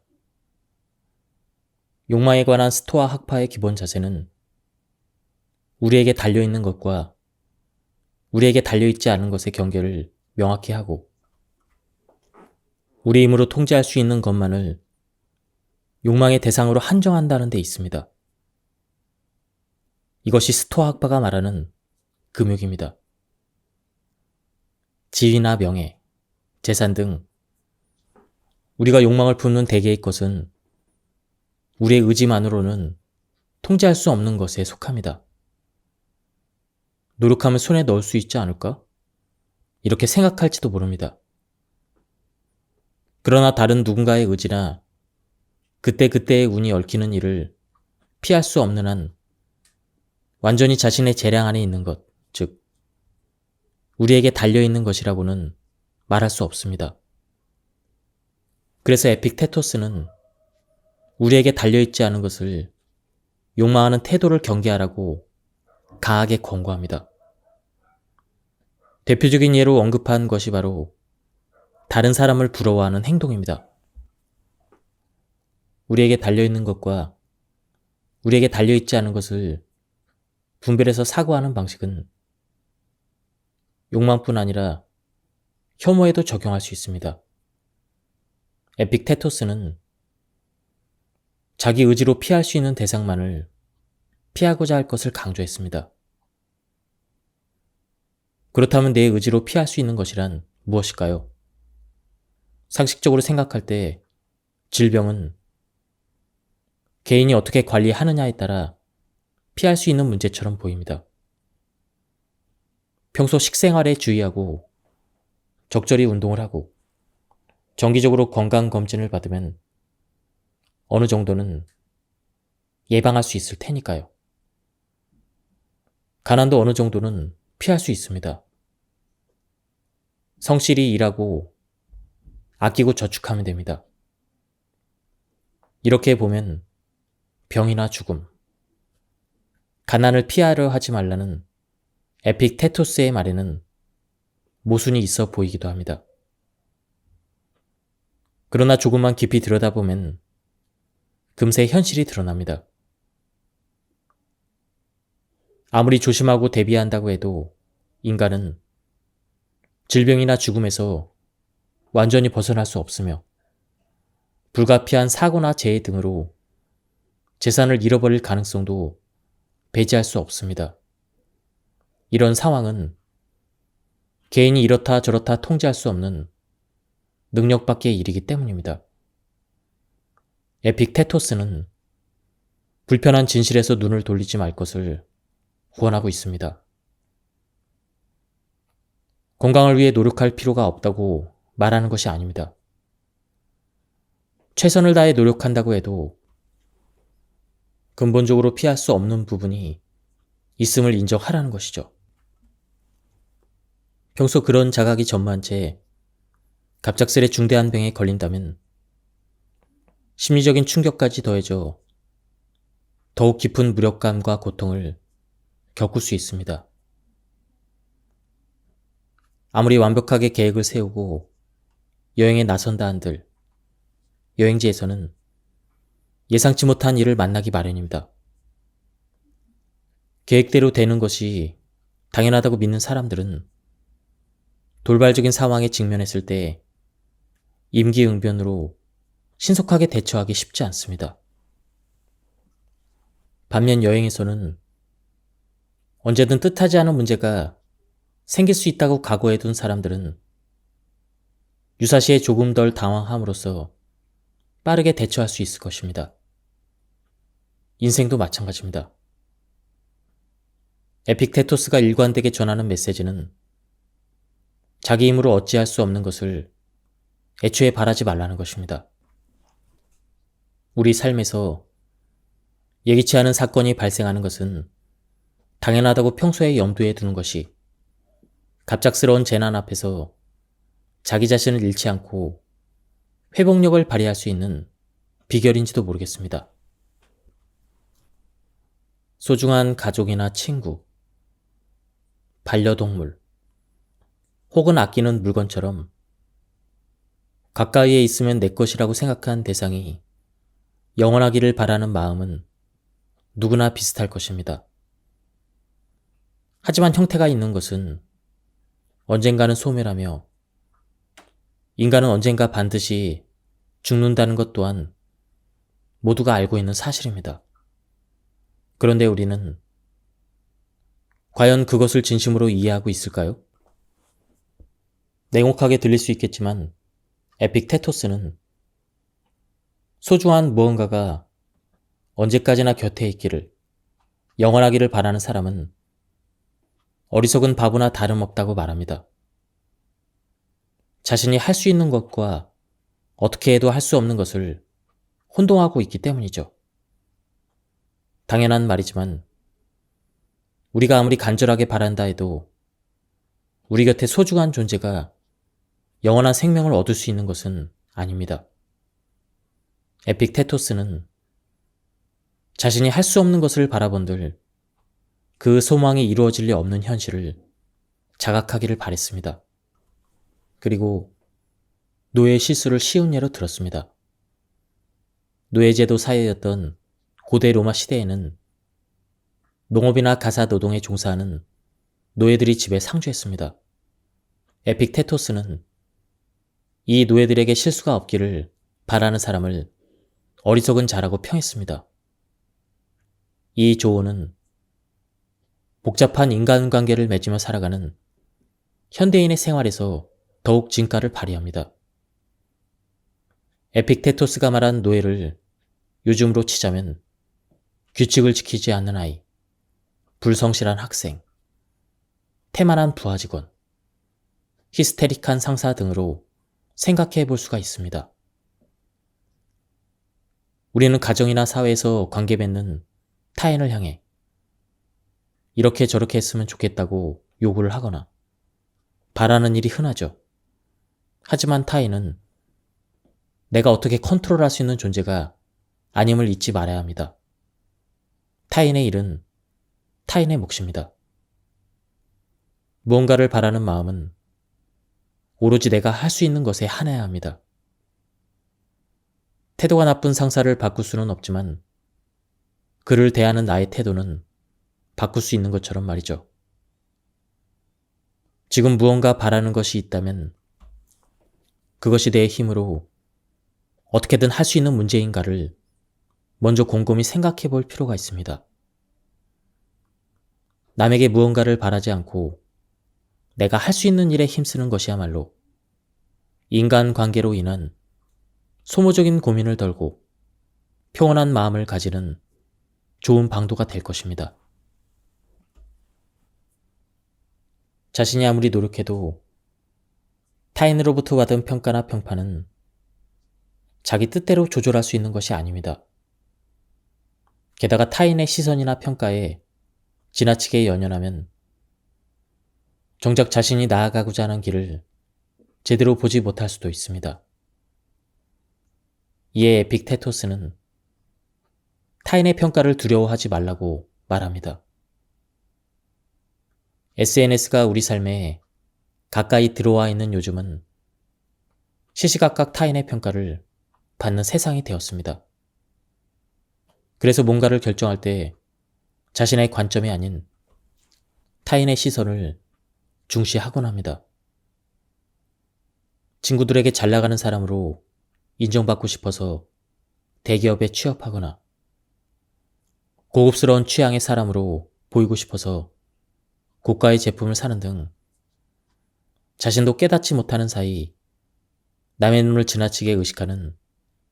욕망에 관한 스토아 학파의 기본 자세는 우리에게 달려있는 것과 우리에게 달려있지 않은 것의 경계를 명확히 하고 우리 힘으로 통제할 수 있는 것만을 욕망의 대상으로 한정한다는 데 있습니다. 이것이 스토아 학파가 말하는 금욕입니다. 지위나 명예, 재산 등 우리가 욕망을 품는 대개의 것은 우리의 의지만으로는 통제할 수 없는 것에 속합니다. 노력하면 손에 넣을 수 있지 않을까? 이렇게 생각할지도 모릅니다. 그러나 다른 누군가의 의지나 그때그때의 운이 얽히는 일을 피할 수 없는 한 완전히 자신의 재량 안에 있는 것, 즉 우리에게 달려있는 것이라고는 말할 수 없습니다. 그래서 에픽테토스는 우리에게 달려있지 않은 것을 욕망하는 태도를 경계하라고 강하게 권고합니다. 대표적인 예로 언급한 것이 바로 다른 사람을 부러워하는 행동입니다. 우리에게 달려있는 것과 우리에게 달려있지 않은 것을 분별해서 사고하는 방식은 욕망뿐 아니라 혐오에도 적용할 수 있습니다. 에픽테토스는 자기 의지로 피할 수 있는 대상만을 피하고자 할 것을 강조했습니다. 그렇다면 내 의지로 피할 수 있는 것이란 무엇일까요? 상식적으로 생각할 때 질병은 개인이 어떻게 관리하느냐에 따라 피할 수 있는 문제처럼 보입니다. 평소 식생활에 주의하고 적절히 운동을 하고 정기적으로 건강검진을 받으면 어느 정도는 예방할 수 있을 테니까요. 가난도 어느 정도는 피할 수 있습니다. 성실히 일하고 아끼고 저축하면 됩니다. 이렇게 보면 병이나 죽음, 가난을 피하려 하지 말라는 에픽테토스의 말에는 모순이 있어 보이기도 합니다. 그러나 조금만 깊이 들여다보면 금세 현실이 드러납니다. 아무리 조심하고 대비한다고 해도 인간은 질병이나 죽음에서 완전히 벗어날 수 없으며 불가피한 사고나 재해 등으로 재산을 잃어버릴 가능성도 배제할 수 없습니다. 이런 상황은 개인이 이렇다 저렇다 통제할 수 없는 능력 밖의 일이기 때문입니다. 에픽테토스는 불편한 진실에서 눈을 돌리지 말 것을 후원하고 있습니다. 건강을 위해 노력할 필요가 없다고 말하는 것이 아닙니다. 최선을 다해 노력한다고 해도 근본적으로 피할 수 없는 부분이 있음을 인정하라는 것이죠. 평소 그런 자각이 전무한 채 갑작스레 중대한 병에 걸린다면 심리적인 충격까지 더해져 더욱 깊은 무력감과 고통을 겪을 수 있습니다. 아무리 완벽하게 계획을 세우고 여행에 나선다 한들 여행지에서는 예상치 못한 일을 만나기 마련입니다. 계획대로 되는 것이 당연하다고 믿는 사람들은 돌발적인 상황에 직면했을 때 임기응변으로 신속하게 대처하기 쉽지 않습니다. 반면 여행에서는 언제든 뜻하지 않은 문제가 생길 수 있다고 각오해둔 사람들은 유사시에 조금 덜 당황함으로써 빠르게 대처할 수 있을 것입니다. 인생도 마찬가지입니다. 에픽테토스가 일관되게 전하는 메시지는 자기 힘으로 어찌할 수 없는 것을 애초에 바라지 말라는 것입니다. 우리 삶에서 예기치 않은 사건이 발생하는 것은 당연하다고 평소에 염두에 두는 것이 갑작스러운 재난 앞에서 자기 자신을 잃지 않고 회복력을 발휘할 수 있는 비결인지도 모르겠습니다. 소중한 가족이나 친구, 반려동물, 혹은 아끼는 물건처럼 가까이에 있으면 내 것이라고 생각한 대상이 영원하기를 바라는 마음은 누구나 비슷할 것입니다. 하지만 형태가 있는 것은 언젠가는 소멸하며 인간은 언젠가 반드시 죽는다는 것 또한 모두가 알고 있는 사실입니다. 그런데 우리는 과연 그것을 진심으로 이해하고 있을까요? 냉혹하게 들릴 수 있겠지만 에픽테토스는 소중한 무언가가 언제까지나 곁에 있기를, 영원하기를 바라는 사람은 어리석은 바보나 다름없다고 말합니다. 자신이 할 수 있는 것과 어떻게 해도 할 수 없는 것을 혼동하고 있기 때문이죠. 당연한 말이지만 우리가 아무리 간절하게 바란다 해도 우리 곁에 소중한 존재가 영원한 생명을 얻을 수 있는 것은 아닙니다. 에픽테토스는 자신이 할 수 없는 것을 바라본들 그 소망이 이루어질 리 없는 현실을 자각하기를 바랬습니다. 그리고 노예의 실수를 쉬운 예로 들었습니다. 노예제도 사회였던 고대 로마 시대에는 농업이나 가사 노동에 종사하는 노예들이 집에 상주했습니다. 에픽테토스는 이 노예들에게 실수가 없기를 바라는 사람을 어리석은 자라고 평했습니다. 이 조언은 복잡한 인간관계를 맺으며 살아가는 현대인의 생활에서 더욱 진가를 발휘합니다. 에픽테토스가 말한 노예를 요즘으로 치자면 규칙을 지키지 않는 아이, 불성실한 학생, 태만한 부하 직원, 히스테릭한 상사 등으로 생각해 볼 수가 있습니다. 우리는 가정이나 사회에서 관계 맺는 타인을 향해 이렇게 저렇게 했으면 좋겠다고 요구를 하거나 바라는 일이 흔하죠. 하지만 타인은 내가 어떻게 컨트롤할 수 있는 존재가 아님을 잊지 말아야 합니다. 타인의 일은 타인의 몫입니다. 무언가를 바라는 마음은 오로지 내가 할 수 있는 것에 한해야 합니다. 태도가 나쁜 상사를 바꿀 수는 없지만 그를 대하는 나의 태도는 바꿀 수 있는 것처럼 말이죠. 지금 무언가 바라는 것이 있다면 그것이 내 힘으로 어떻게든 할 수 있는 문제인가를 먼저 곰곰이 생각해 볼 필요가 있습니다. 남에게 무언가를 바라지 않고 내가 할 수 있는 일에 힘쓰는 것이야말로 인간관계로 인한 소모적인 고민을 덜고 평온한 마음을 가지는 좋은 방도가 될 것입니다. 자신이 아무리 노력해도 타인으로부터 받은 평가나 평판은 자기 뜻대로 조절할 수 있는 것이 아닙니다. 게다가 타인의 시선이나 평가에 지나치게 연연하면 정작 자신이 나아가고자 하는 길을 제대로 보지 못할 수도 있습니다. 이에 에픽테토스는 타인의 평가를 두려워하지 말라고 말합니다. SNS가 우리 삶에 가까이 들어와 있는 요즘은 시시각각 타인의 평가를 받는 세상이 되었습니다. 그래서 뭔가를 결정할 때 자신의 관점이 아닌 타인의 시선을 중시하곤 합니다. 친구들에게 잘 나가는 사람으로 인정받고 싶어서 대기업에 취업하거나 고급스러운 취향의 사람으로 보이고 싶어서 고가의 제품을 사는 등 자신도 깨닫지 못하는 사이 남의 눈을 지나치게 의식하는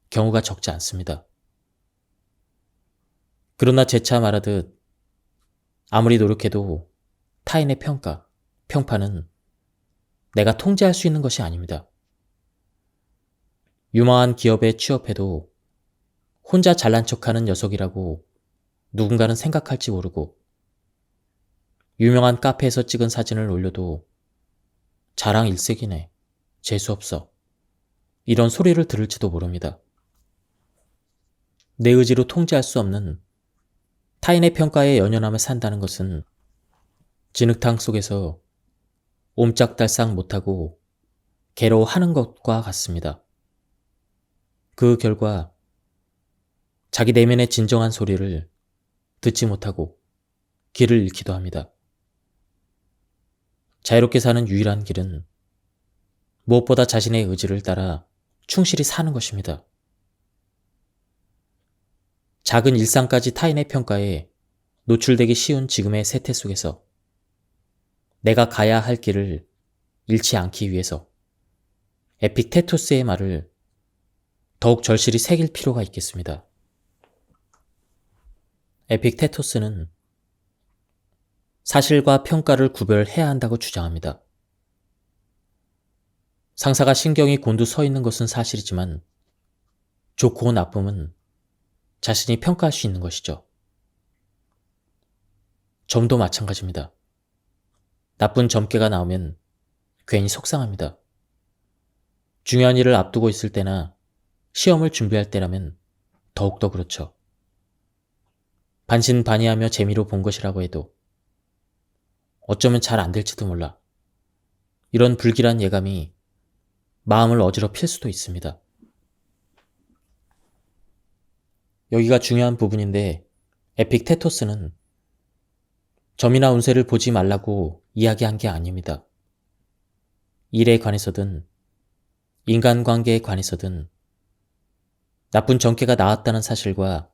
경우가 적지 않습니다. 그러나 재차 말하듯 아무리 노력해도 타인의 평가, 평판은 내가 통제할 수 있는 것이 아닙니다. 유망한 기업에 취업해도 혼자 잘난 척하는 녀석이라고 누군가는 생각할지 모르고 유명한 카페에서 찍은 사진을 올려도 자랑 일색이네, 재수없어, 이런 소리를 들을지도 모릅니다. 내 의지로 통제할 수 없는 타인의 평가에 연연하며 산다는 것은 진흙탕 속에서 옴짝달싹 못하고 괴로워하는 것과 같습니다. 그 결과 자기 내면의 진정한 소리를 듣지 못하고 길을 잃기도 합니다. 자유롭게 사는 유일한 길은 무엇보다 자신의 의지를 따라 충실히 사는 것입니다. 작은 일상까지 타인의 평가에 노출되기 쉬운 지금의 세태 속에서 내가 가야 할 길을 잃지 않기 위해서 에픽테토스의 말을 더욱 절실히 새길 필요가 있겠습니다. 에픽테토스는 사실과 평가를 구별해야 한다고 주장합니다. 상사가 신경이 곤두 서 있는 것은 사실이지만 좋고 나쁨은 자신이 평가할 수 있는 것이죠. 점도 마찬가지입니다. 나쁜 점괘가 나오면 괜히 속상합니다. 중요한 일을 앞두고 있을 때나 시험을 준비할 때라면 더욱더 그렇죠. 반신반의하며 재미로 본 것이라고 해도 어쩌면 잘 안 될지도 몰라. 이런 불길한 예감이 마음을 어지럽힐 수도 있습니다. 여기가 중요한 부분인데 에픽테토스는 점이나 운세를 보지 말라고 이야기한 게 아닙니다. 일에 관해서든 인간관계에 관해서든 나쁜 점괘가 나왔다는 사실과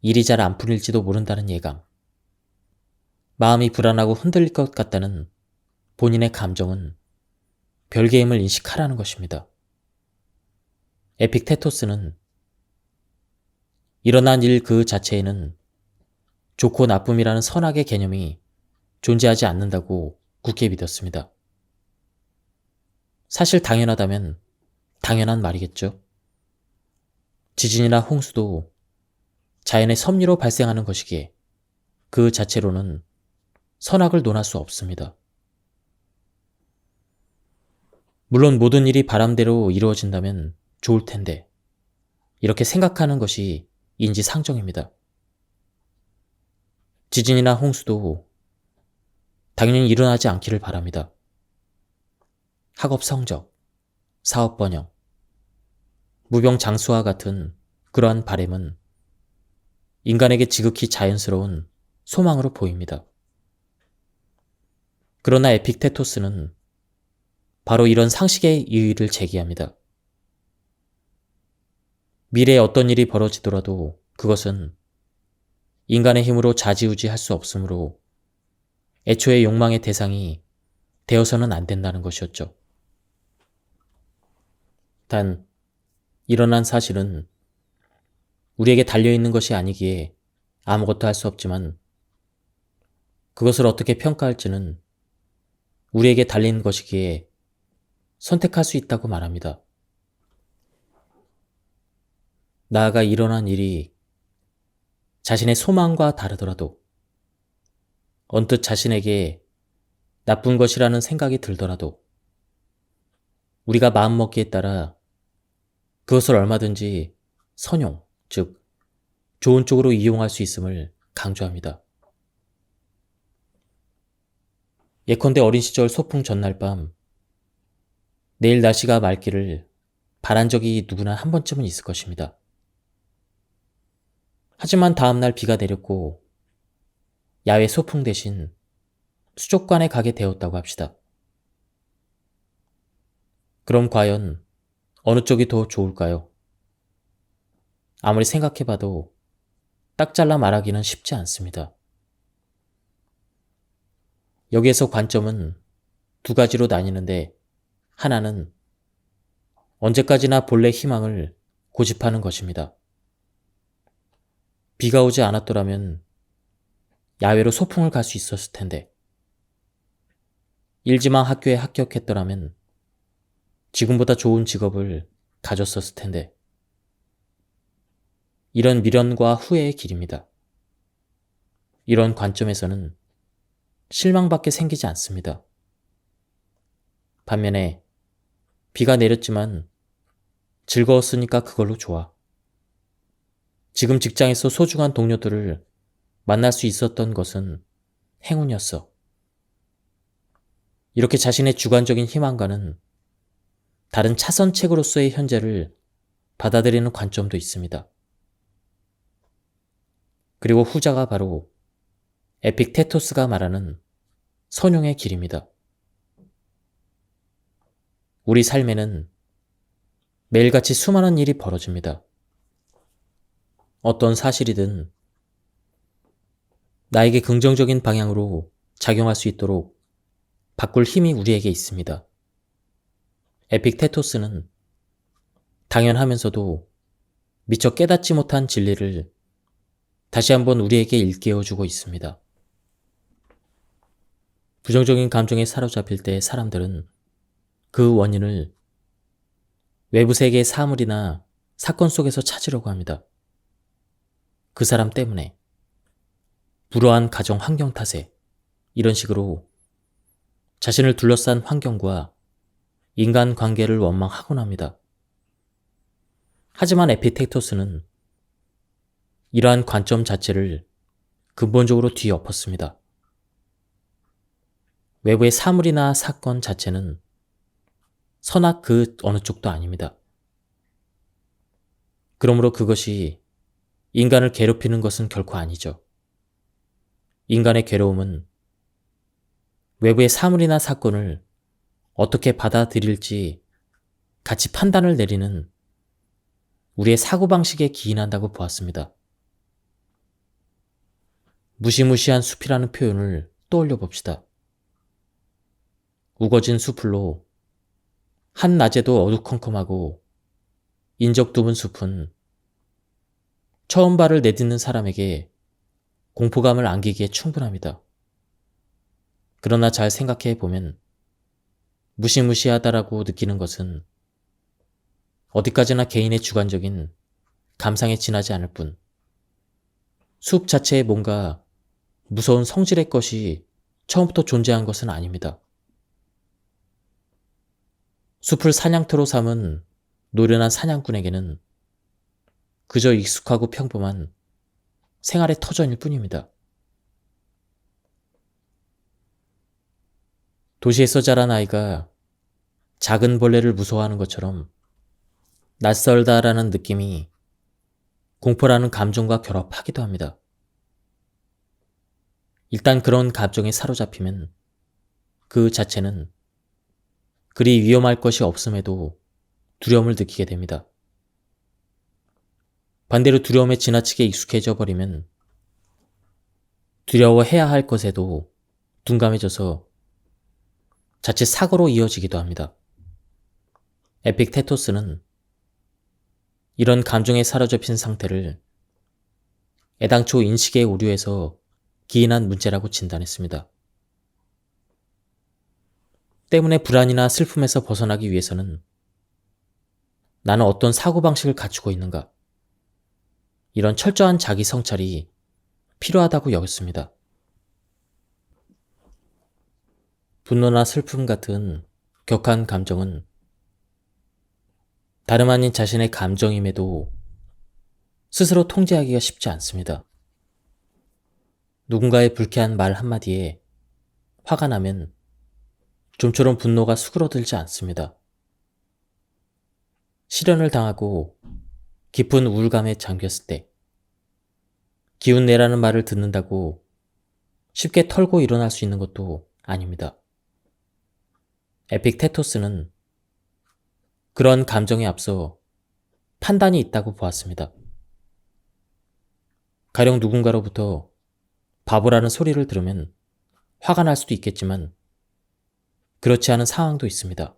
일이 잘 안 풀릴지도 모른다는 예감, 마음이 불안하고 흔들릴 것 같다는 본인의 감정은 별개의 힘을 인식하라는 것입니다. 에픽테토스는 일어난 일 그 자체에는 좋고 나쁨이라는 선악의 개념이 존재하지 않는다고 굳게 믿었습니다. 사실 당연하다면 당연한 말이겠죠. 지진이나 홍수도 자연의 섭리로 발생하는 것이기에 그 자체로는 선악을 논할 수 없습니다. 물론 모든 일이 바람대로 이루어진다면 좋을 텐데 이렇게 생각하는 것이 인지상정입니다. 지진이나 홍수도 당연히 일어나지 않기를 바랍니다. 학업 성적, 사업 번영, 무병장수와 같은 그러한 바램은 인간에게 지극히 자연스러운 소망으로 보입니다. 그러나 에픽테토스는 바로 이런 상식의 이의를 제기합니다. 미래에 어떤 일이 벌어지더라도 그것은 인간의 힘으로 좌지우지할 수 없으므로 애초에 욕망의 대상이 되어서는 안 된다는 것이었죠. 단, 일어난 사실은 우리에게 달려있는 것이 아니기에 아무것도 할 수 없지만 그것을 어떻게 평가할지는 우리에게 달린 것이기에 선택할 수 있다고 말합니다. 나아가 일어난 일이 자신의 소망과 다르더라도 언뜻 자신에게 나쁜 것이라는 생각이 들더라도 우리가 마음먹기에 따라 그것을 얼마든지 선용, 즉 좋은 쪽으로 이용할 수 있음을 강조합니다. 예컨대 어린 시절 소풍 전날 밤 내일 날씨가 맑기를 바란 적이 누구나 한 번쯤은 있을 것입니다. 하지만 다음날 비가 내렸고 야외 소풍 대신 수족관에 가게 되었다고 합시다. 그럼 과연 어느 쪽이 더 좋을까요? 아무리 생각해봐도 딱 잘라 말하기는 쉽지 않습니다. 여기에서 관점은 두 가지로 나뉘는데 하나는 언제까지나 본래 희망을 고집하는 것입니다. 비가 오지 않았더라면 야외로 소풍을 갈 수 있었을 텐데, 일지망 학교에 합격했더라면 지금보다 좋은 직업을 가졌었을 텐데, 이런 미련과 후회의 길입니다. 이런 관점에서는 실망밖에 생기지 않습니다. 반면에 비가 내렸지만 즐거웠으니까 그걸로 좋아. 지금 직장에서 소중한 동료들을 만날 수 있었던 것은 행운이었어. 이렇게 자신의 주관적인 희망과는 다른 차선책으로서의 현재를 받아들이는 관점도 있습니다. 그리고 후자가 바로 에픽테토스가 말하는 선용의 길입니다. 우리 삶에는 매일같이 수많은 일이 벌어집니다. 어떤 사실이든 나에게 긍정적인 방향으로 작용할 수 있도록 바꿀 힘이 우리에게 있습니다. 에픽테토스는 당연하면서도 미처 깨닫지 못한 진리를 다시 한번 우리에게 일깨워주고 있습니다. 부정적인 감정에 사로잡힐 때 사람들은 그 원인을 외부 세계의 사물이나 사건 속에서 찾으려고 합니다. 그 사람 때문에, 불우한 가정 환경 탓에, 이런 식으로 자신을 둘러싼 환경과 인간 관계를 원망하곤 합니다. 하지만 에피텍토스는 이러한 관점 자체를 근본적으로 뒤엎었습니다. 외부의 사물이나 사건 자체는 선악 그 어느 쪽도 아닙니다. 그러므로 그것이 인간을 괴롭히는 것은 결코 아니죠. 인간의 괴로움은 외부의 사물이나 사건을 어떻게 받아들일지 같이 판단을 내리는 우리의 사고방식에 기인한다고 보았습니다. 무시무시한 숲이라는 표현을 떠올려 봅시다. 우거진 숲으로 한낮에도 어두컴컴하고 인적 드문 숲은 처음 발을 내딛는 사람에게 공포감을 안기기에 충분합니다. 그러나 잘 생각해 보면 무시무시하다라고 느끼는 것은 어디까지나 개인의 주관적인 감상에 지나지 않을 뿐, 숲 자체에 뭔가 무서운 성질의 것이 처음부터 존재한 것은 아닙니다. 숲을 사냥터로 삼은 노련한 사냥꾼에게는 그저 익숙하고 평범한 생활의 터전일 뿐입니다. 도시에서 자란 아이가 작은 벌레를 무서워하는 것처럼 낯설다라는 느낌이 공포라는 감정과 결합하기도 합니다. 일단 그런 감정에 사로잡히면 그 자체는 그리 위험할 것이 없음에도 두려움을 느끼게 됩니다. 반대로 두려움에 지나치게 익숙해져 버리면 두려워해야 할 것에도 둔감해져서 자칫 사고로 이어지기도 합니다. 에픽테토스는 이런 감정에 사로잡힌 상태를 애당초 인식의 오류에서 기인한 문제라고 진단했습니다. 때문에 불안이나 슬픔에서 벗어나기 위해서는 나는 어떤 사고방식을 갖추고 있는가? 이런 철저한 자기 성찰이 필요하다고 여겼습니다. 분노나 슬픔 같은 격한 감정은 다름 아닌 자신의 감정임에도 스스로 통제하기가 쉽지 않습니다. 누군가의 불쾌한 말 한마디에 화가 나면 좀처럼 분노가 수그러들지 않습니다. 실연을 당하고 깊은 우울감에 잠겼을 때 기운내라는 말을 듣는다고 쉽게 털고 일어날 수 있는 것도 아닙니다. 에픽테토스는 그런 감정에 앞서 판단이 있다고 보았습니다. 가령 누군가로부터 바보라는 소리를 들으면 화가 날 수도 있겠지만 그렇지 않은 상황도 있습니다.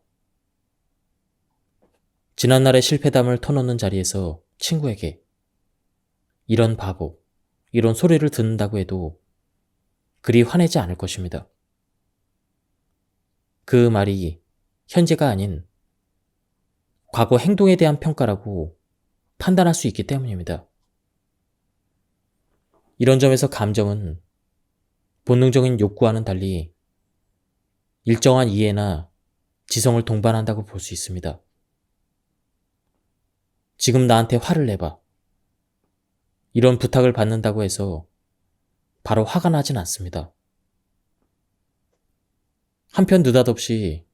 지난날의 실패담을 터놓는 자리에서 친구에게 이런 바보, 이런 소리를 듣는다고 해도 그리 화내지 않을 것입니다. 그 말이 현재가 아닌 과거 행동에 대한 평가라고 판단할 수 있기 때문입니다. 이런 점에서 감정은 본능적인 욕구와는 달리 일정한 이해나 지성을 동반한다고 볼 수 있습니다. 지금 나한테 화를 내봐. 이런 부탁을 받는다고 해서 바로 화가 나진 않습니다. 한편 느닷없이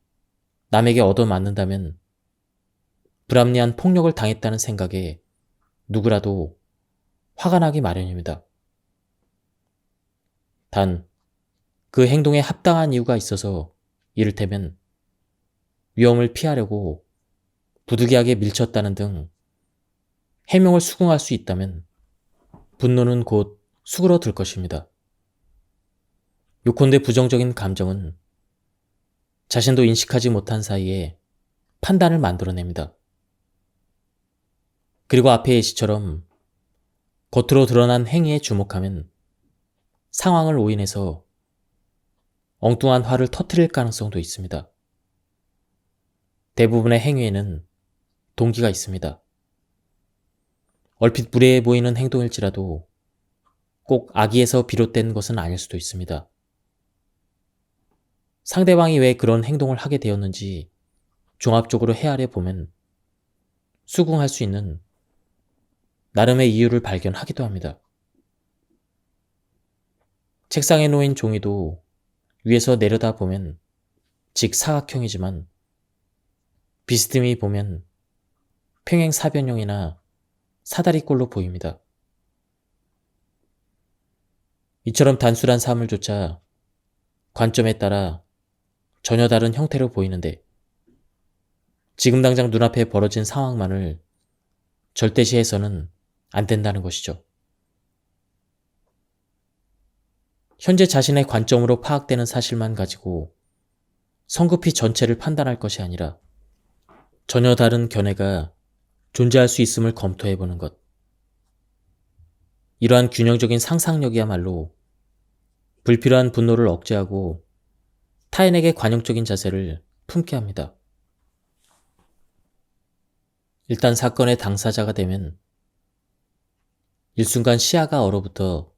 남에게 얻어맞는다면 불합리한 폭력을 당했다는 생각에 누구라도 화가 나기 마련입니다. 단, 그 행동에 합당한 이유가 있어서 이를테면 위험을 피하려고 부득이하게 밀쳤다는 등 해명을 수긍할 수 있다면 분노는 곧 수그러들 것입니다. 요컨대 부정적인 감정은 자신도 인식하지 못한 사이에 판단을 만들어냅니다. 그리고 앞의 예시처럼 겉으로 드러난 행위에 주목하면 상황을 오인해서 엉뚱한 화를 터뜨릴 가능성도 있습니다. 대부분의 행위에는 동기가 있습니다. 얼핏 무례해 보이는 행동일지라도 꼭 악의에서 비롯된 것은 아닐 수도 있습니다. 상대방이 왜 그런 행동을 하게 되었는지 종합적으로 헤아려 보면 수긍할 수 있는 나름의 이유를 발견하기도 합니다. 책상에 놓인 종이도 위에서 내려다 보면 직사각형이지만 비스듬히 보면 평행사변형이나 사다리꼴로 보입니다. 이처럼 단순한 사물조차 관점에 따라 전혀 다른 형태로 보이는데 지금 당장 눈앞에 벌어진 상황만을 절대시해서는 안 된다는 것이죠. 현재 자신의 관점으로 파악되는 사실만 가지고 성급히 전체를 판단할 것이 아니라 전혀 다른 견해가 존재할 수 있음을 검토해보는 것. 이러한 균형적인 상상력이야말로 불필요한 분노를 억제하고 타인에게 관용적인 자세를 품게 합니다. 일단 사건의 당사자가 되면 일순간 시야가 얼어붙어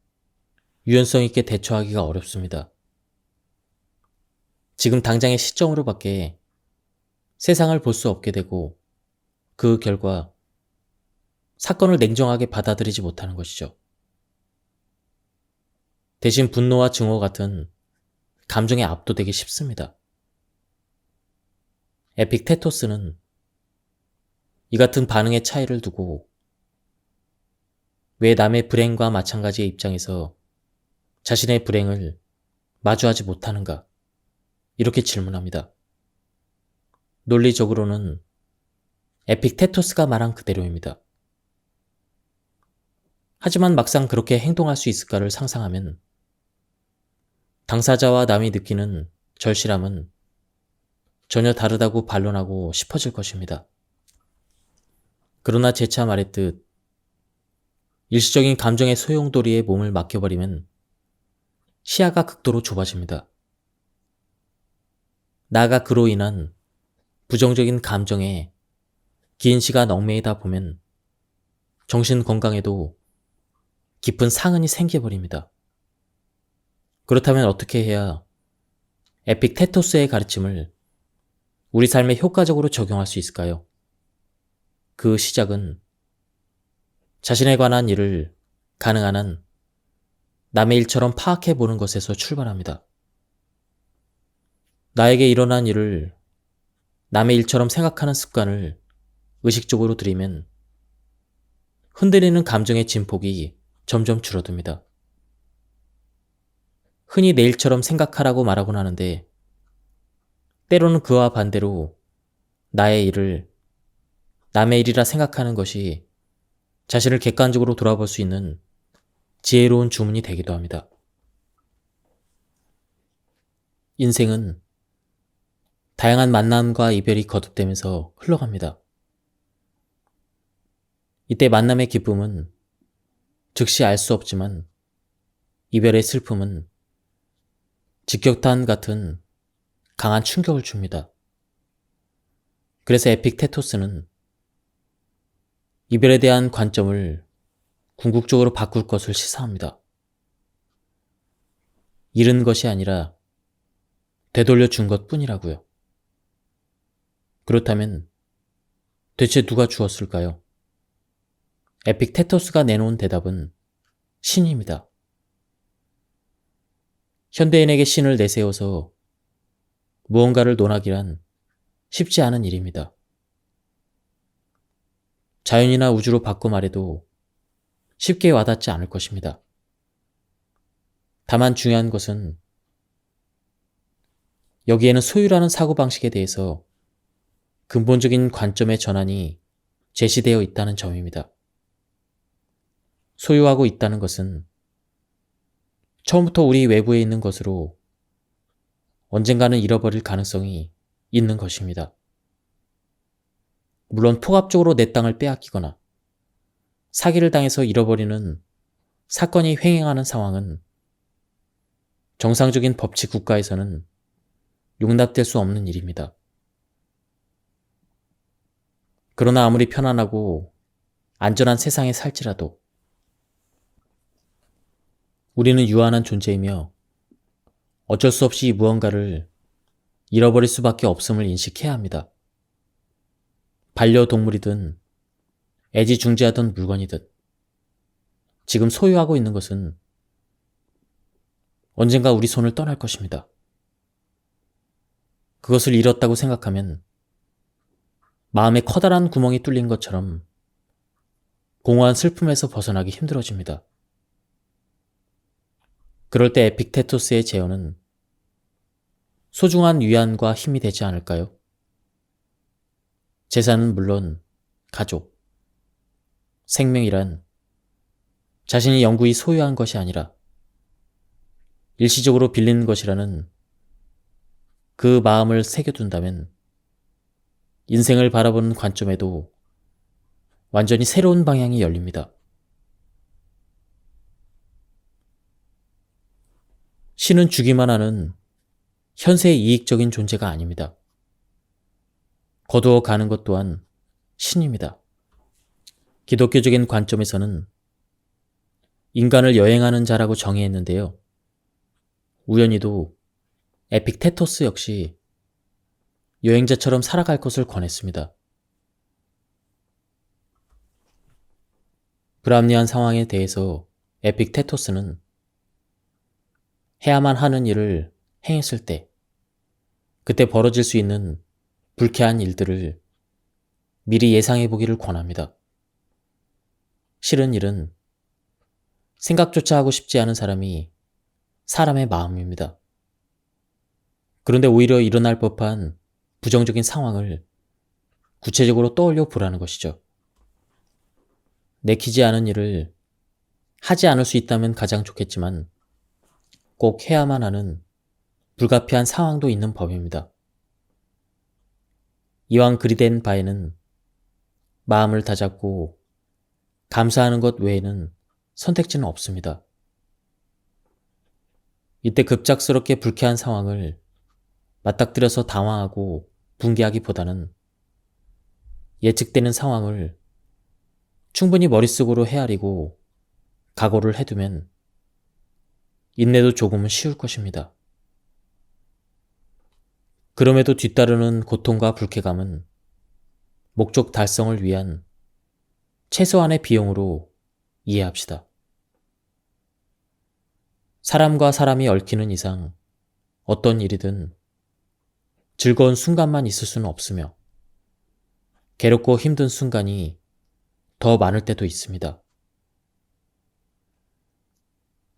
유연성 있게 대처하기가 어렵습니다. 지금 당장의 시점으로 밖에 세상을 볼 수 없게 되고 그 결과 사건을 냉정하게 받아들이지 못하는 것이죠. 대신 분노와 증오 같은 감정에 압도되기 쉽습니다. 에픽테토스는 이 같은 반응의 차이를 두고 왜 남의 불행과 마찬가지의 입장에서 자신의 불행을 마주하지 못하는가? 이렇게 질문합니다. 논리적으로는 에픽테토스가 말한 그대로입니다. 하지만 막상 그렇게 행동할 수 있을까를 상상하면 당사자와 남이 느끼는 절실함은 전혀 다르다고 반론하고 싶어질 것입니다. 그러나 재차 말했듯 일시적인 감정의 소용돌이에 몸을 맡겨버리면 시야가 극도로 좁아집니다. 나아가 그로 인한 부정적인 감정에 긴 시간 얽매이다 보면 정신 건강에도 깊은 상흔이 생겨버립니다. 그렇다면 어떻게 해야 에픽테토스의 가르침을 우리 삶에 효과적으로 적용할 수 있을까요? 그 시작은 자신에 관한 일을 가능한 한 남의 일처럼 파악해 보는 것에서 출발합니다. 나에게 일어난 일을 남의 일처럼 생각하는 습관을 의식적으로 들이면 흔들리는 감정의 진폭이 점점 줄어듭니다. 흔히 내 일처럼 생각하라고 말하곤 하는데 때로는 그와 반대로 나의 일을 남의 일이라 생각하는 것이 자신을 객관적으로 돌아볼 수 있는 지혜로운 주문이 되기도 합니다. 인생은 다양한 만남과 이별이 거듭되면서 흘러갑니다. 이때 만남의 기쁨은 즉시 알 수 없지만 이별의 슬픔은 직격탄 같은 강한 충격을 줍니다. 그래서 에픽테토스는 이별에 대한 관점을 궁극적으로 바꿀 것을 시사합니다. 잃은 것이 아니라 되돌려 준 것 뿐이라고요. 그렇다면 대체 누가 주었을까요? 에픽테토스가 내놓은 대답은 신입니다. 현대인에게 신을 내세워서 무언가를 논하기란 쉽지 않은 일입니다. 자연이나 우주로 바꿔 말해도 쉽게 와닿지 않을 것입니다. 다만 중요한 것은 여기에는 소유라는 사고방식에 대해서 근본적인 관점의 전환이 제시되어 있다는 점입니다. 소유하고 있다는 것은 처음부터 우리 외부에 있는 것으로 언젠가는 잃어버릴 가능성이 있는 것입니다. 물론 폭압적으로 내 땅을 빼앗기거나 사기를 당해서 잃어버리는 사건이 횡행하는 상황은 정상적인 법치 국가에서는 용납될 수 없는 일입니다. 그러나 아무리 편안하고 안전한 세상에 살지라도 우리는 유한한 존재이며 어쩔 수 없이 무언가를 잃어버릴 수밖에 없음을 인식해야 합니다. 반려동물이든 애지중지하던 물건이든 지금 소유하고 있는 것은 언젠가 우리 손을 떠날 것입니다. 그것을 잃었다고 생각하면 마음에 커다란 구멍이 뚫린 것처럼 공허한 슬픔에서 벗어나기 힘들어집니다. 그럴 때 에픽테토스의 제언은 소중한 위안과 힘이 되지 않을까요? 재산은 물론 가족, 생명이란 자신이 영구히 소유한 것이 아니라 일시적으로 빌린 것이라는 그 마음을 새겨둔다면 인생을 바라보는 관점에도 완전히 새로운 방향이 열립니다. 신은 주기만 하는 현세의 이익적인 존재가 아닙니다. 거두어 가는 것 또한 신입니다. 기독교적인 관점에서는 인간을 여행하는 자라고 정의했는데요. 우연히도 에픽테토스 역시 여행자처럼 살아갈 것을 권했습니다. 불합리한 상황에 대해서 에픽테토스는 해야만 하는 일을 행했을 때 그때 벌어질 수 있는 불쾌한 일들을 미리 예상해 보기를 권합니다. 싫은 일은 생각조차 하고 싶지 않은 사람이 사람의 마음입니다. 그런데 오히려 일어날 법한 부정적인 상황을 구체적으로 떠올려 보라는 것이죠. 내키지 않은 일을 하지 않을 수 있다면 가장 좋겠지만 꼭 해야만 하는 불가피한 상황도 있는 법입니다. 이왕 그리 된 바에는 마음을 다잡고 감사하는 것 외에는 선택지는 없습니다. 이때 급작스럽게 불쾌한 상황을 맞닥뜨려서 당황하고 붕괴하기보다는 예측되는 상황을 충분히 머릿속으로 헤아리고 각오를 해두면 인내도 조금은 쉬울 것입니다. 그럼에도 뒤따르는 고통과 불쾌감은 목적 달성을 위한 최소한의 비용으로 이해합시다. 사람과 사람이 얽히는 이상 어떤 일이든 즐거운 순간만 있을 수는 없으며 괴롭고 힘든 순간이 더 많을 때도 있습니다.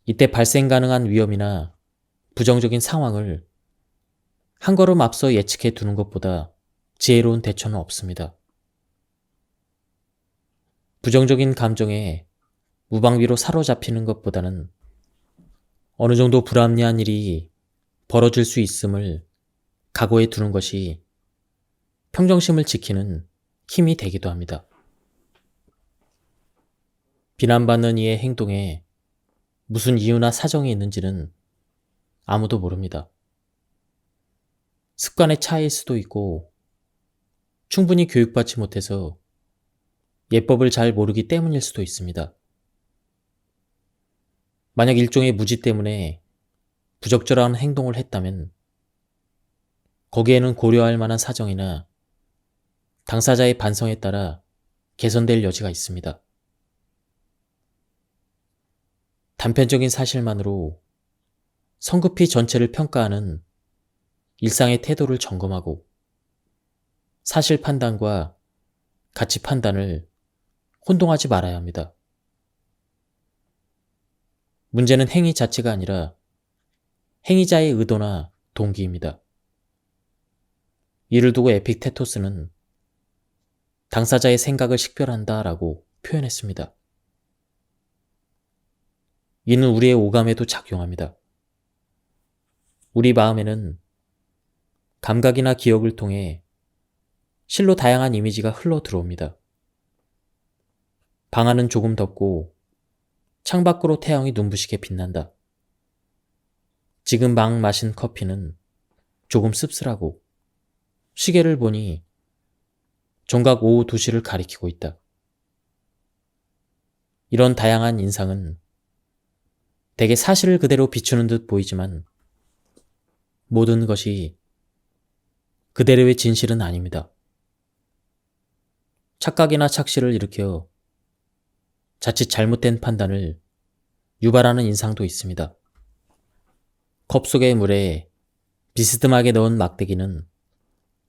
이때 발생 가능한 위험이나 부정적인 상황을 한 걸음 앞서 예측해 두는 것보다 지혜로운 대처는 없습니다. 부정적인 감정에 무방비로 사로잡히는 것보다는 어느 정도 불합리한 일이 벌어질 수 있음을 각오해 두는 것이 평정심을 지키는 힘이 되기도 합니다. 비난받는 이의 행동에 무슨 이유나 사정이 있는지는 아무도 모릅니다. 습관의 차이일 수도 있고 충분히 교육받지 못해서 예법을 잘 모르기 때문일 수도 있습니다. 만약 일종의 무지 때문에 부적절한 행동을 했다면 거기에는 고려할 만한 사정이나 당사자의 반성에 따라 개선될 여지가 있습니다. 단편적인 사실만으로 성급히 전체를 평가하는 일상의 태도를 점검하고 사실 판단과 가치 판단을 혼동하지 말아야 합니다. 문제는 행위 자체가 아니라 행위자의 의도나 동기입니다. 이를 두고 에픽테토스는 당사자의 생각을 식별한다라고 표현했습니다. 이는 우리의 오감에도 작용합니다. 우리 마음에는 감각이나 기억을 통해 실로 다양한 이미지가 흘러 들어옵니다. 방 안은 조금 덥고 창밖으로 태양이 눈부시게 빛난다. 지금 막 마신 커피는 조금 씁쓸하고 시계를 보니 정각 오후 2시를 가리키고 있다. 이런 다양한 인상은 대개 사실을 그대로 비추는 듯 보이지만 모든 것이 그대로의 진실은 아닙니다. 착각이나 착시를 일으켜 자칫 잘못된 판단을 유발하는 인상도 있습니다. 컵 속의 물에 비스듬하게 넣은 막대기는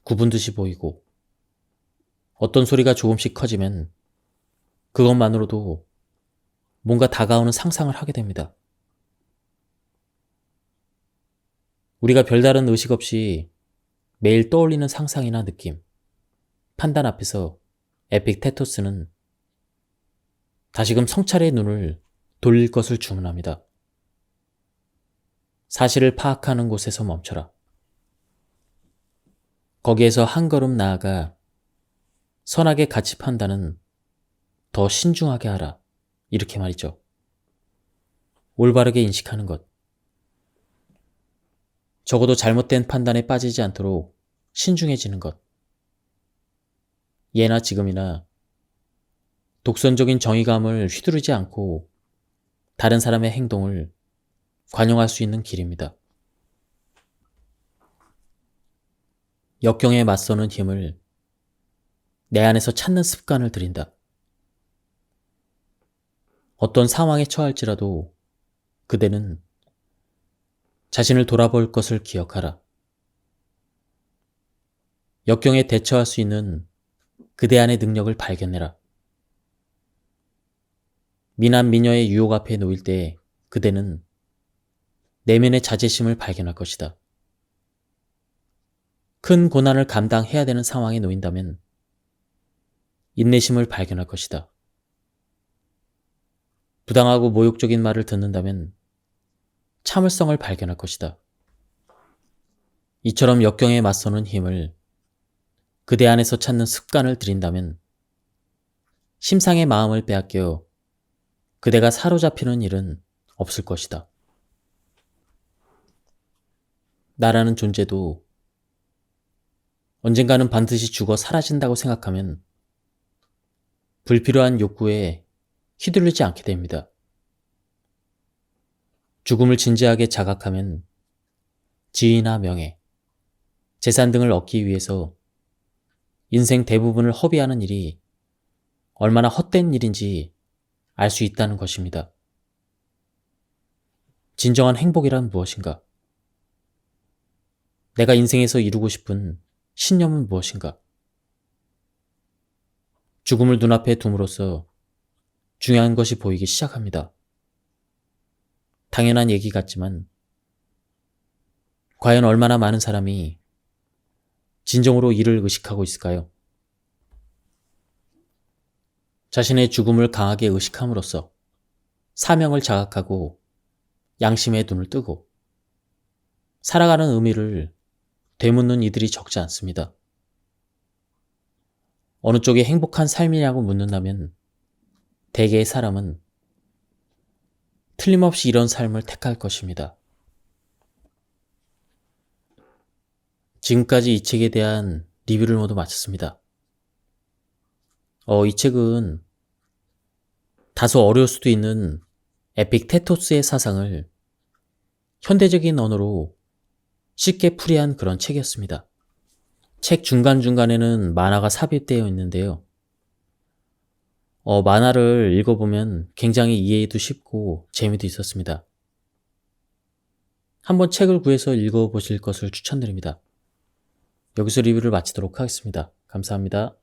구분 듯이 보이고 어떤 소리가 조금씩 커지면 그것만으로도 뭔가 다가오는 상상을 하게 됩니다. 우리가 별다른 의식 없이 매일 떠올리는 상상이나 느낌, 판단 앞에서 에픽테토스는 다시금 성찰의 눈을 돌릴 것을 주문합니다. 사실을 파악하는 곳에서 멈춰라. 거기에서 한 걸음 나아가 선악의 가치 판단은 더 신중하게 하라. 이렇게 말이죠. 올바르게 인식하는 것. 적어도 잘못된 판단에 빠지지 않도록 신중해지는 것. 예나 지금이나 독선적인 정의감을 휘두르지 않고 다른 사람의 행동을 관용할 수 있는 길입니다. 역경에 맞서는 힘을 내 안에서 찾는 습관을 들인다. 어떤 상황에 처할지라도 그대는 자신을 돌아볼 것을 기억하라. 역경에 대처할 수 있는 그대 안의 능력을 발견해라. 미남 미녀의 유혹 앞에 놓일 때 그대는 내면의 자제심을 발견할 것이다. 큰 고난을 감당해야 되는 상황에 놓인다면 인내심을 발견할 것이다. 부당하고 모욕적인 말을 듣는다면 참을성을 발견할 것이다. 이처럼 역경에 맞서는 힘을 그대 안에서 찾는 습관을 들인다면 심상의 마음을 빼앗겨 그대가 사로잡히는 일은 없을 것이다. 나라는 존재도 언젠가는 반드시 죽어 사라진다고 생각하면 불필요한 욕구에 휘둘리지 않게 됩니다. 죽음을 진지하게 자각하면 지위나 명예, 재산 등을 얻기 위해서 인생 대부분을 허비하는 일이 얼마나 헛된 일인지 알 수 있다는 것입니다. 진정한 행복이란 무엇인가? 내가 인생에서 이루고 싶은 신념은 무엇인가? 죽음을 눈앞에 둠으로써 중요한 것이 보이기 시작합니다. 당연한 얘기 같지만 과연 얼마나 많은 사람이 진정으로 이를 의식하고 있을까요? 자신의 죽음을 강하게 의식함으로써 사명을 자각하고 양심의 눈을 뜨고 살아가는 의미를 되묻는 이들이 적지 않습니다. 어느 쪽이 행복한 삶이냐고 묻는다면 대개의 사람은 틀림없이 이런 삶을 택할 것입니다. 지금까지 이 책에 대한 리뷰를 모두 마쳤습니다. 이 책은 다소 어려울 수도 있는 에픽테토스의 사상을 현대적인 언어로 쉽게 풀이한 그런 책이었습니다. 책 중간중간에는 만화가 삽입되어 있는데요. 만화를 읽어보면 굉장히 이해도 쉽고 재미도 있었습니다. 한번 책을 구해서 읽어보실 것을 추천드립니다. 여기서 리뷰를 마치도록 하겠습니다. 감사합니다.